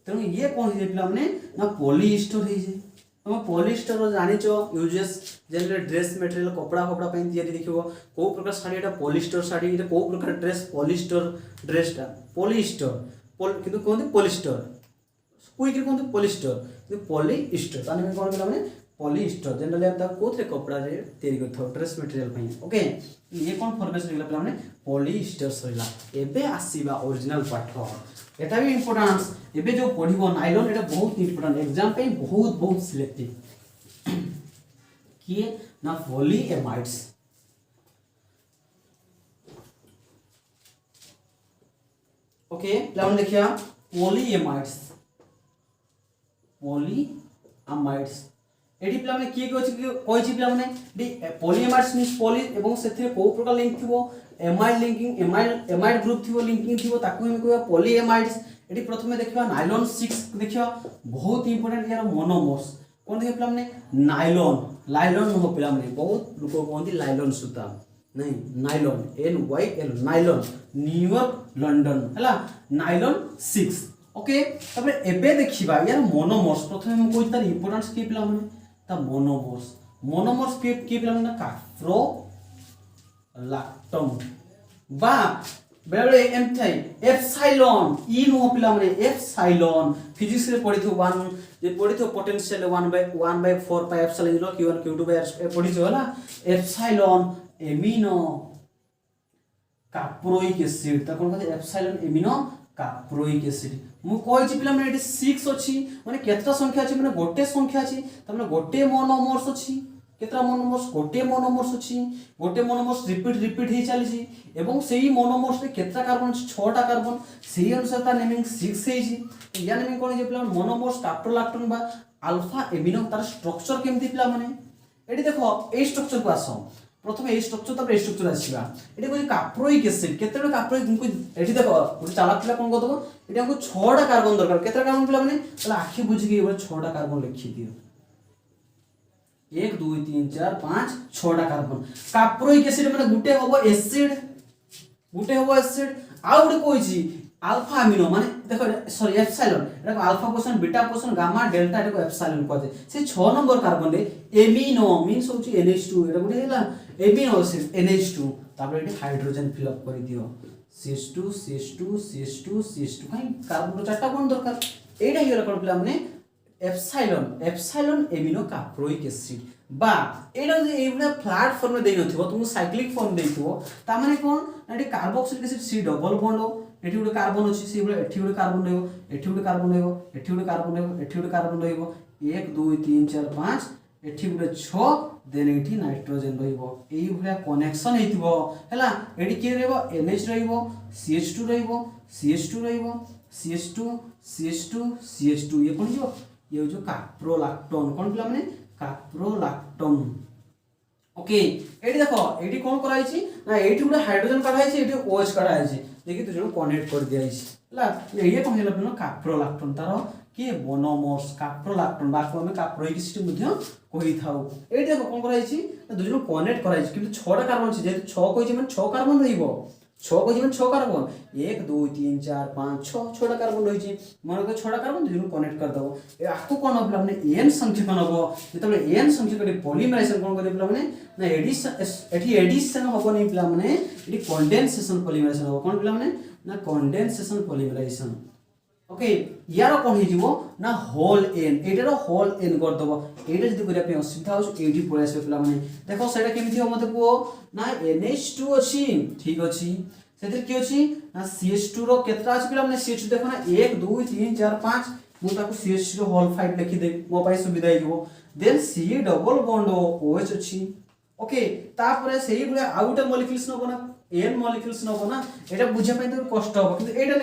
तेनु ये कोन हे पिला माने ना पॉलीईस्टर हे जे हम polyester जानिचो uses genre dress material कपड़ा पई तयारी देखिबो को प्रकार साड़ी एटा पॉलीस्टर साड़ी एटा को प्रकार ड्रेस पॉलीस्टर ड्रेसटा पॉलीस्टर किंतु कोन पॉलीस्टर क्विक कोन पॉलीस्टर किंतु पॉलीस्टर ताने कोन केला माने पॉलीस्टर जनरली हम ता कोथरे कपड़ा रे तयारी करथो ड्रेस मटेरियल पई ओके ये कोन फॉर्मेशन गेला पिला माने पॉलीस्टर सइला एबे आसीबा ओरिजिनल पाठ एटा भी इंपोर्टेंस एबे जो पढिबो नायलॉन एटा बहुत इंपोर्टेंट एग्जाम पे बहुत सिलेक्टिव किए ना पॉलीएमाइड्स ओके प्लान देखिया पॉलीएमाइड्स एडी प्ला माने की कोइ छि प्ला माने पॉलीएमाइड्स मींस पॉली एवं सेथे को प्रकार लिंक थिबो एमाइड लिंकिंग एमाइड ग्रुप थिबो लिंकिंग थिबो ताकू हम कहबा पॉलीएमाइड्स एडी प्रथमे देखिबा नायलॉन 6 देखिबा बहुत इंपोर्टेंट यार मोनोमर्स कोन देखि प्ला माने नायलॉन हो प्ला माने बहुत लोक कहंती नायलॉन सूता नहीं nylon NYL nylon New York London हला नायलॉन 6 ओके तबे एबे देखिबा यार मोनोमर्स प्रथमे हम कोइ तार इंपोर्टेंस के प्ला माने ता मोनोमर्स के प्ला माने काफ्रो लैक्टम बा बेले एम थाई एप्सिलॉन ई नो पिला माने एप्सिलॉन फिजिक्स रे पढिथो 1 जे पढिथो पोटेंशियल 1/4 पाई एप्सिलॉन लो q1 q2 बाय पढिथो हला एप्सिलॉन एमिनो काप्रोइक एसिड त कोन कहते एप्सिलॉन एमिनो काप्रोइक एसिड मु कोइ छि पिला माने एटी 6 अछि माने केतरा संख्या अछि माने गोटे संख्या अछि त माने गोटे मोनोमर्स अछि केतरा मोनोमर्स गोटे मोनोमर्स अछि गोटे मोनोमर्स रिपीट हे चली छि एवं सेही मोनोमर्स रे केतरा कार्बन अछि 6 टा कार्बन सेही अनुसार ता नेमिंग 6 हे छि या नेमिंग कोन जे पिला मोनोमर्स काप्रोलैक्टोन बा अल्फा एमिनो तार स्ट्रक्चर केमति पिला माने एटी देखो ए स्ट्रक्चर को आसो प्रथम ए स्ट्रक्चर तब ए स्ट्रक्चर आसीबा एटी कोइ काप्रोइक एसिड केतरा काप्रोइक को एटी देखो गुटे चालाक पिला कोन गदबो एटी हमको 6 टा कार्बन दरकार केतरा कार्बन पिला माने तला आखि बुझी के 6 टा कार्बन लिखि दियो 1 2 3 4 5 6टा कार्बन काप्रोइक एसिड माने गुटे होबो एसिड आ गुटे कोइची अल्फा अमीनो माने देखो सॉरी एप्सिलॉन एटा alpha portion beta portion gamma delta एटा एप्सिलॉन कहते से 6 नंबर कार्बन रे एमिनो मींस होची NH2 एटा गुटे हैला एमिनो एसिड NH2 तापर एटी हाइड्रोजन फिल अप कर दियो CH2 CH2 CH2 CH2 काई कार्बन रो चारटा बॉन्ड दरकार एटा हिला कोन प्ला माने एप्सिलॉन एमिनो काप्रोइक एसिड बा एटा जे एबडा फ्लैट फॉर्म में देइ नथिबो तुम साइक्लिक फॉर्म देइथिबो ता माने कोन एटी carboxylic acid C double bond हो एठी गुटे कार्बन अछि से बले एठी गुटे कार्बन रहइबो एठी गुटे कार्बन रहइबो एठी गुटे कार्बन रहइबो एठी गुटे कार्बन रहइबो 1 2 3 4 5 एठी गुटे 6 देन एठी नाइट्रोजन रहइबो एई भलिया कनेक्शन हेतिबो हैला एठी के रहइबो NH रहइबो CH2 रहइबो CH2 रहइबो CH2 CH2 CH2 ये कोन जो ये जो काप्रोलैक्टोन कोन पिला माने काप्रोलैक्टोन ओके एठी देखो एठी कोन कराई छी ना एठी गुटे हाइड्रोजन काढाई छी एठी OH काढाई छी देखि तो जो कनेक्ट कर दिया छी ला ये कोन हेला पिनो काप्रोलैक्टोन तारो के मोनोमर्स काप्रोलैक्टोन बाको में काप्रोइक एसिड मध्ये कहि थाउ एठी देखो कोन कराई छी दुजनो कनेक्ट कराई छी किंतु 6टा कार्बन छी जे 6 कहि छी माने 6 कार्बन रहइबो 6 कहि छी माने 6 कार्बन 1 2 3 4 5 6 6टा कार्बन रहि छी माने को 6टा कार्बन दुजनो कनेक्ट कर दबो ए आको कोन हबला माने n संख्या कोन हबो जेतबे n संख्या करी पॉलीमराइजेशन कोन करि पिला माने ना एडिशन हबो नै पिला माने एडी कंडेंसेशन पॉलीमराइजेशन हबो कोन पिला माने ना कंडेंसेशन पॉलीमराइजेशन ओके यार कोन हिजिबो ना होल n एटारो होल n कर दबो एटा जदी करिया पे असुविधा हो एडी पळासे पिला माने देखो सेटा केमिथि हो मते को ना NH2 अछि ठीक अछि सेतिर की अछि ना CH2 रो केतरा अछि पिला माने CH2 देखो ना 1 2 3 4 5 मु ताको CH2 रो होल 5 लिखि दे मो पाई सुविधा हिजिबो then C double bond OH अछि ओके तापरे सेही बले आउट मॉलिक्यूल्स न बना n मॉलिक्यूल्स न बना एटा बुझे पय तो कष्ट हो किंतु एटा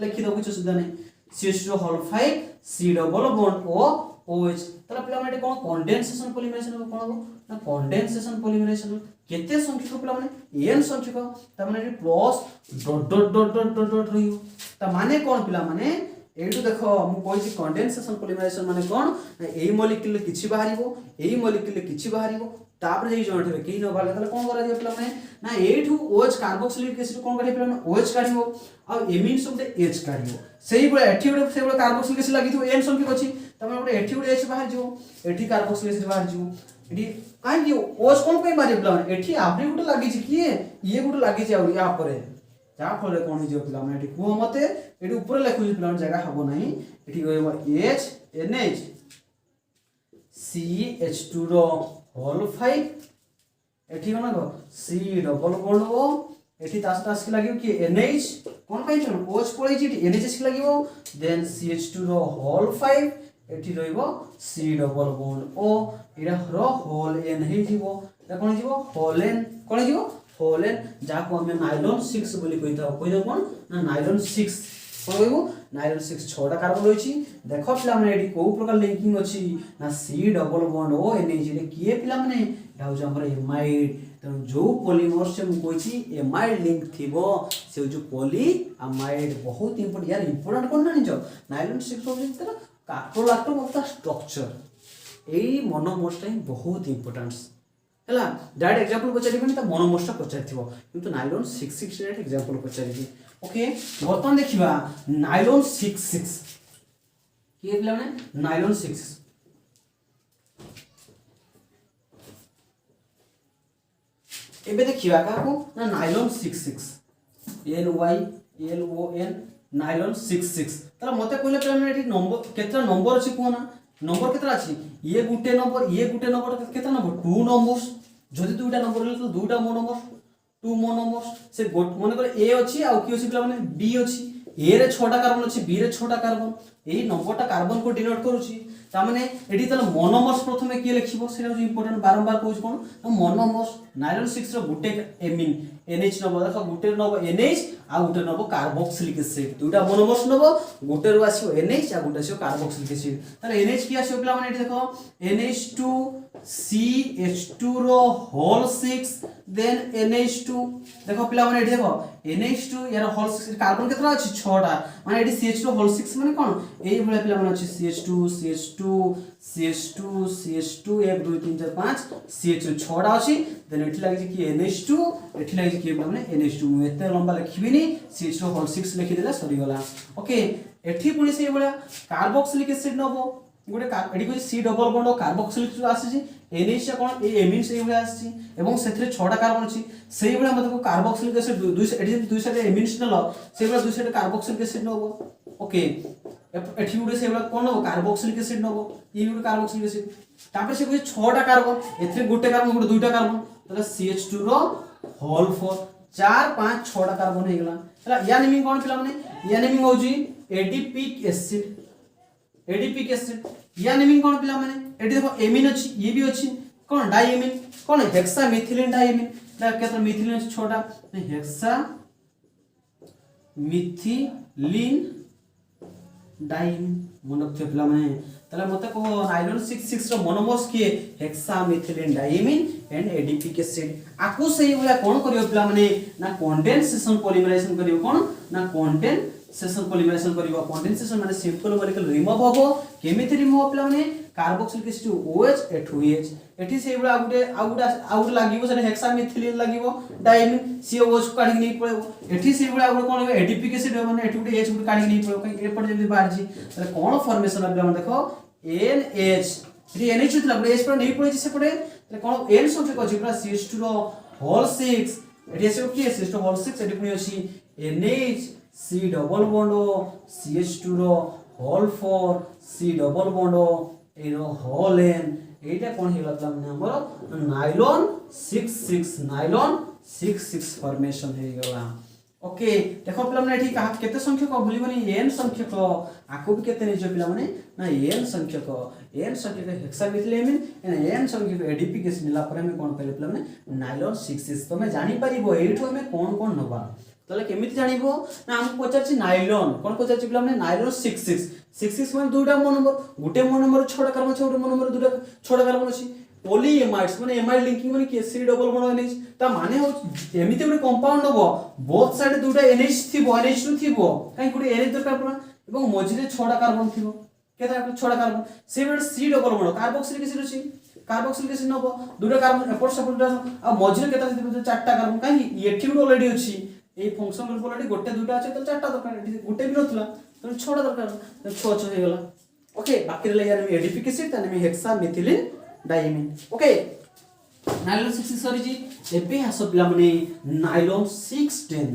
लिखि दो कुछ सुविधा नहीं CH2 whole 5 C double bond O OH तला पिला माने कोन कंडेंसेशन पॉलीमराइजेशन कोन हो ना कंडेंसेशन पॉलीमराइजेशन केते संख्यक पिला माने n संख्यक त माने plus dot dot dot dot dot dot रहियो त माने कोन पिला माने एटू देखो मु कहछि कंडेंसेशन पॉलीमराइजेशन माने कोन एई मॉलिक्यूल किछि बाहरिबो एई मॉलिक्यूल किछि बाहरिबो तापर जे जणठे केही न बाले तले कोन करा दियो पिला माने ना एठू OH कार्बोक्सिलिक एसिड कोन काढि पिला OH काढिबो आ एमिन सबटे H काढिबो सेही बळे एठी बळे से बळे कार्बोक्सिलिक एसिड लागिथो n संख्यक अछि तमे बळे एठी बळे H बाहर जिवो एठी कार्बोक्सिलिक एसिड बाहर जिवो एठी काई कि OH कोन पे बाहर पिला माने एठी आपरे गुटे लागि छि कि ये गुटे लागि छि आ या परे जा फले कोन हि जिवो पिला माने एठी को मते एठी ऊपर लेखु पिला माने जगह हबो नाही एठी कहबो H NH CH2 रो होल 5 एठी कोन गो C डबल बॉन्ड हो एठी तास के लागियो कि NH कोन पाइ छ OH पळै छि NH के लागियो देन CH2 रो होल 5 एठी रहइबो C डबल बॉन्ड O एरा रो होल n हे जिवो एटा कोन जिवो होल n कोन जिवो होल n जाको हम नाइलॉन 6 बोली कहिता कोइ कोन ना नाइलॉन 6 कोन कहबो नाइलॉन 6 6टा कार्बन रहिछि देखो पिला माने एठी को प्रकार लिंकिंग अछि ना C double bond O NH रे किए पिला माने एटा हो हमर एमाइड त जो पॉलीमर से मु कहिछि एमाइड लिंक थिबो से जो पॉली अमाइड बहुत इंपोर्टेंट यार इंपोर्टेंट कोन नानि जो नाइलॉन 6 हो जेतर काप्रोलैक्टोन ऑफ द स्ट्रक्चर एई मोनोमर्स टाइम बहुत इंपोर्टेंस हला डायरेक्ट एग्जांपल पचारि बनि त मोनोमर्स पचारि थिबो किंतु नाइलॉन 6 डायरेक्ट एग्जांपल पचारि ओके बर्तन देखिबा नाइलॉन 6 के पिला माने नाइलॉन 6 एबे देखिबा काको ना नाइलॉन 66 NYLON नाइलॉन 66 तला मते कहले पिला माने एठी नंबर केतरा नंबर अछि कोना नंबर केतरा अछि ये गुटे नंबर केतरा नंबर 2 नंबर्स जदि दुटा नंबर ले तो दुटा मोनोमर्स 2 मोनोमर्स से माने करे A अछि आ कि अछि पिला माने B अछि A रे 6टा कार्बन अछि B रे 6टा कार्बन एही नंबरटा कार्बन को डिनोट करूछि ता माने एठी तले मोनोमर्स प्रथमे के लिखिबो सेटा जो इंपोर्टेंट बारंबार कहूछ कोन मोनोमर्स नाइलॉन 6 रो गुटे एमिन NH नबो देखो गुटे नबो NH आ गुटे नबो कार्बोक्सिलिक एसिड दुटा मोनोमर्स नबो गुटे रो आसीओ NH आ गुटे आसीओ कार्बोक्सिलिक एसिड ताले NH की आसीओ पिला माने एठी देखो NH2 CH2 रो होल 6 देन NH2 देखो पिला माने एठी देखो NH2 यार होल 6 कार्बन केतरा अछि 6टा माने एठी CH2 होल 6 माने कोन एई भले पिला माने अछि CH2 CH2 CH2 1 2 3 4 5 CH2 6टा अछि देन एठी लागि कि NH2 एठी लागि कि माने NH2 मु एते लंबा लिखिबिनी CH2 होल 6 लिखि देला सरी गला ओके एठी पुनी से बळा कार्बोक्सिलिक एसिड नबो गोटे एठी कोइ C डबल बॉन्ड कार्बोक्सिलिक आसी छी NH कोन ए एमिन से बळा आसी एवं सेथरे 6टा कार्बन अछि सेही बळा मतलब कार्बोक्सिलिक एसिड एठी दुई साइड एमिन नल सेही बळा दुई साइड कार्बोक्सिलिक एसिड नबो ओके एठी गुटे से बळा कोन नबो कार्बोक्सिलिक एसिड नबो ई गुटे कार्बोक्सिलिक एसिड तापर से कोइ 6टा कार्बन एथरे गुटे कार्बन गुटे दुईटा कार्बन तले CH2 रो होल 4 4 5 6टा कार्बन हे गेला हला या नेमिंग कोन पिला माने या नेमिंग होजी एडिपिक एसिड या नेमिंग कोन पिला माने एठी देखो एमिन अछि ये भी अछि कोन डाइएमिन कोन हेक्सा मिथिलिन डाइएमिन दा केतर मिथिलिन अछि 6टा हेक्सा मिथिलिन डाइएमिन मन रखियो पिला माने तले मते को नाइलॉन 66 रो मोनोमर्स किए hexamethylene diamine and adipic acid आकु सही होला कोन करियो पिला माने ना कंडेंसेशन पॉलीमराइजेशन करियो कोन ना कंडेंसेशन पॉलीमराइजेशन करियो कंडेंसेशन माने सिंपल मॉलिक्यूल रिमूव होबो केमिति रिमूव पिला माने कार्बोक्सिलिक एसिड OH H2OH एठी से बडा आउट लागिवो से हेक्सा मिथिलिन लागिवो डाइएमिन COH को काढी नै पळेबो एठी से बडा कोन एडिपिक एसिड माने एठी गुटे H गुटे काढी नै पळेबो कहीं एपट जेमि बाहर जी तले कोन फॉर्मेशन अब हम देखो NH एठी NH थला बडे H पर नै पळेछि से पडे तले कोन N संख्या को जिप्रा CH2 रो होल 6 एठी से की CH2 होल 6 एठी पुनी अछि NH C double bond CH2 रो होल 4 C डबल बॉन्ड एरो होल n एटा कोन हिला माने हमर नाइलॉन 66 फॉर्मेशन हे गला ओके देखो पिला माने एठी कहा केते संख्यक भूलिबनी n संख्यक आको भी केते नै जो पिला माने ना n संख्यक हेक्सामिथिलेमिन एंड n संख्यक एडीपी केस मिला पर हम कोन पहिले पिला माने नाइलॉन 66 तमे जानि परिबो एठो हम कोन नबा तले केमिति जानिबो ना हम पचारछि नाइलॉन कोन पचारछि पिला माने नाइलॉन 66 माने दुटा मोनोमर गुटे मोनोमर 6टा कार्बन छै गुटे मोनोमर दुटा 6टा कार्बन अछि पॉलीएमाइड्स माने एमाइड लिंकिंग माने के C डबल बॉन्ड NH ता माने हो एमिति गुटे कंपाउंड हबो बोथ साइड दुटा NH थिबो NH2 थिबो काई गुटे NH दरकार पड़ा एवं मझिरे 6टा कार्बन थिबो केता 6टा कार्बन से bed C double bond carboxylic acid अछि कार्बोक्सिलिक एसिड नबो दुटा कार्बन एपोर्ट सपोर्ट आ मझिरे केता थिबो 4टा कार्बन काई एठी गुटे ऑलरेडी अछि ए फंक्शन ग्रुप ऑलरेडी गोटे दुटा अछि त 4टा दरकार गुटे भी नथला तो 6टा दरकार 6 हे गेला ओके बाकी रे यार एडीपिक एसिड तने में hexamethylene diamine okay nylon 66 sorry जी एबे आसो पिला माने नाइलॉन 610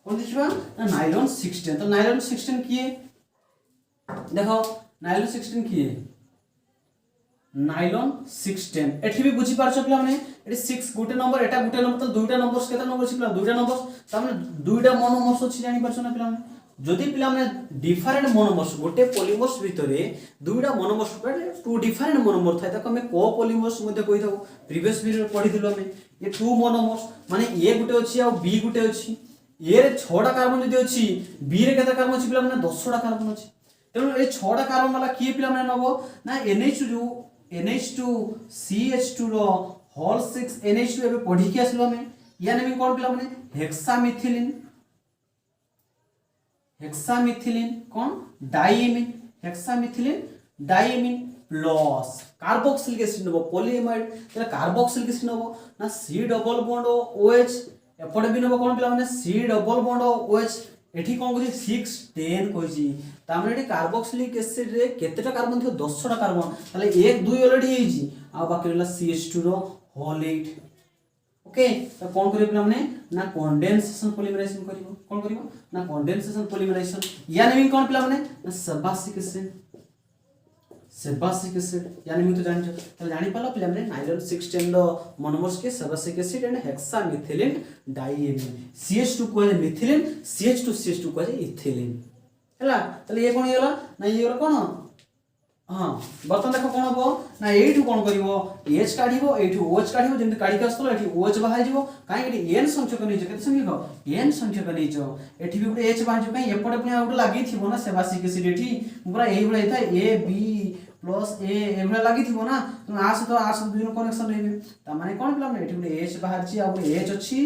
कोन देखिबा ना नाइलॉन 610 तो नाइलॉन 610 किए देखो नाइलॉन 610 किए नाइलॉन 610 एठी भी बुझी पारछो पिला माने एठी 6 गुटे नंबर एटा गुटे नंबर तो दुईटा नंबर्स केता नंबर छी पिला दुईटा नंबर्स त माने दुईटा मोनोमर्स छी जानि पारछो ना पिला माने जदि पिला माने डिफरेंट मोनोमर्स गोटे पॉलीमर्स भितरे दुईटा मोनोमर्स टू डिफरेंट मोनोमर थाय ताको हमें को पॉलीमर्स मध्ये कहि दउ प्रीवियस वीडियो पढि दिलो हमें ये टू मोनोमर्स माने ए गुटे अछि आ बी गुटे अछि ए रे 6टा कार्बन जदि अछि बी रे केता कार्बन अछि पिला माने 10टा कार्बन अछि तेनु ए 6टा कार्बन वाला किए पिला माने नबो ना NH2 CH2 रो होल 6 NH2 एबे पढि के आसलो हमें या नेमिंग कोन पिला माने हेक्सामिथिलिन कोन diamine hexamethylene diamine plus carboxylic acid नबो पॉलीएमाइड तले कार्बोक्सिलिक एसिड नबो ना C डबल बॉन्ड OH एपडे भी नबो कोन पिला माने C डबल बॉन्ड OH एठी कोन कहि 6 10 कहि ता माने एठी कार्बोक्सिलिक एसिड रे केतेटा कार्बन थियो 10टा कार्बन तले 1 2 ऑलरेडी हेजी आ बाकी रहला CH2 रो होल 8 ओके तो कोन करियो पिला माने ना कंडेंसेशन पॉलीमराइजेशन करियो कोन करियो ना कंडेंसेशन पॉलीमराइजेशन या नेमिंग कोन पिला माने ना सेबासिक एसिड या नेमिंग तो जानि छ त जानि पालो पिला माने नाइलॉन 610 रो मोनोमर्स के सेबासिक acid and hexamethylene diamine CH2 को है मिथिलिन CH2 को है इथिलिन हला तले ये कोन हेला ना ये कोन हां बर्तन देखो कोन हबो ना एठु कोन करिवो H काढिवो एठु OH काढिवो जेंति काढि के आस्तलो एठि OH बाहार जिवो काई एठि N संख्यक नै छ केते संख्यक N संख्यक नै छ एठि भी गुटे H बाहार जिवो काई एपटे पुनी आउट लागि थिबो ना सेबासिक एसिड एठि पूरा एही बळे था A B प्लस A एभळे लागि थिबो ना तुम आस दुनो कनेक्शन रहबे ता माने कोन पिला एठि गुटे H बाहार छि आ गुटे H अछि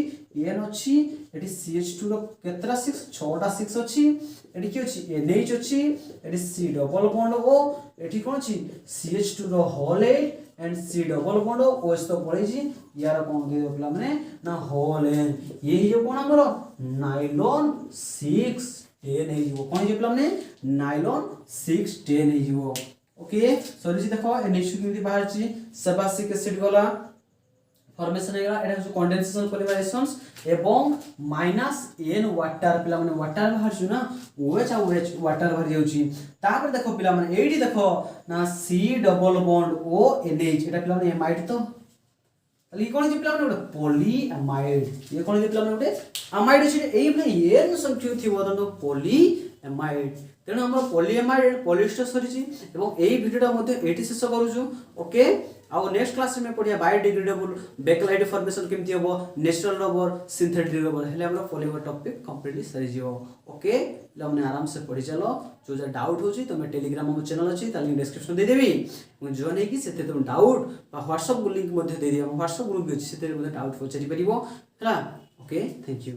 N अछि एटी CH2 रो केतरा 6 6टा 6 अछि एटी की अछि NH अछि एटी C डबल बॉन्ड O एटी कोन अछि CH2 रो होल 8 and C double bond OH तो पड़े छी यार कोन दे पिला माने ना होल N ये जो कोन हमरो नाइलॉन 6 10 हे जो कोन जे पिला माने नाइलॉन 6 10 हे जो ओके सॉरी जी देखो NH2 केमि बाहर छी सेबासिक एसिड गला फॉर्मेशन हेगा एटा जो कंडेंसेशन पॉलीमराइजेशंस एवं -n वाटर पिला माने वाटर बाहर छु ना OH आ OH वाटर बाहर जाउ छी तापर देखो पिला माने एडी देखो ना C double bond O NH एटा पिला माने एमाइड तो ताली कोन जे पिला माने गोटे पॉलीएमाइड ये कोन जे पिला माने गोटे अमाइड छी एई माने n संख्या थिबो तो पॉलीएमाइड तेणु हम पॉलीएमाइड पॉलिएस्टर सरीची एवं एई भिडियोटा मध्ये एटी शेष करूछु ओके आउ नेक्स्ट क्लास में पढ़िया बायोडिग्रेडेबल बेकलाइट फॉर्मेशन केमति होबो नेचुरल रबर सिंथेटिक रबर हेले हमरा पॉलीमर टॉपिक कंप्लीटली सरी जिवो ओके हमने आराम से पढ़ी चलो जो जो डाउट होची तमे टेलीग्राम हम चैनल अछि ता लिंक डिस्क्रिप्शन दे देबी मु जॉइन हेकी सेते तुम डाउट बा व्हाट्सएप लिंक मध्ये दे देबी व्हाट्सएप ग्रुप अछि सेते मध्ये डाउट पछारी परिबो हला ओके थैंक यू।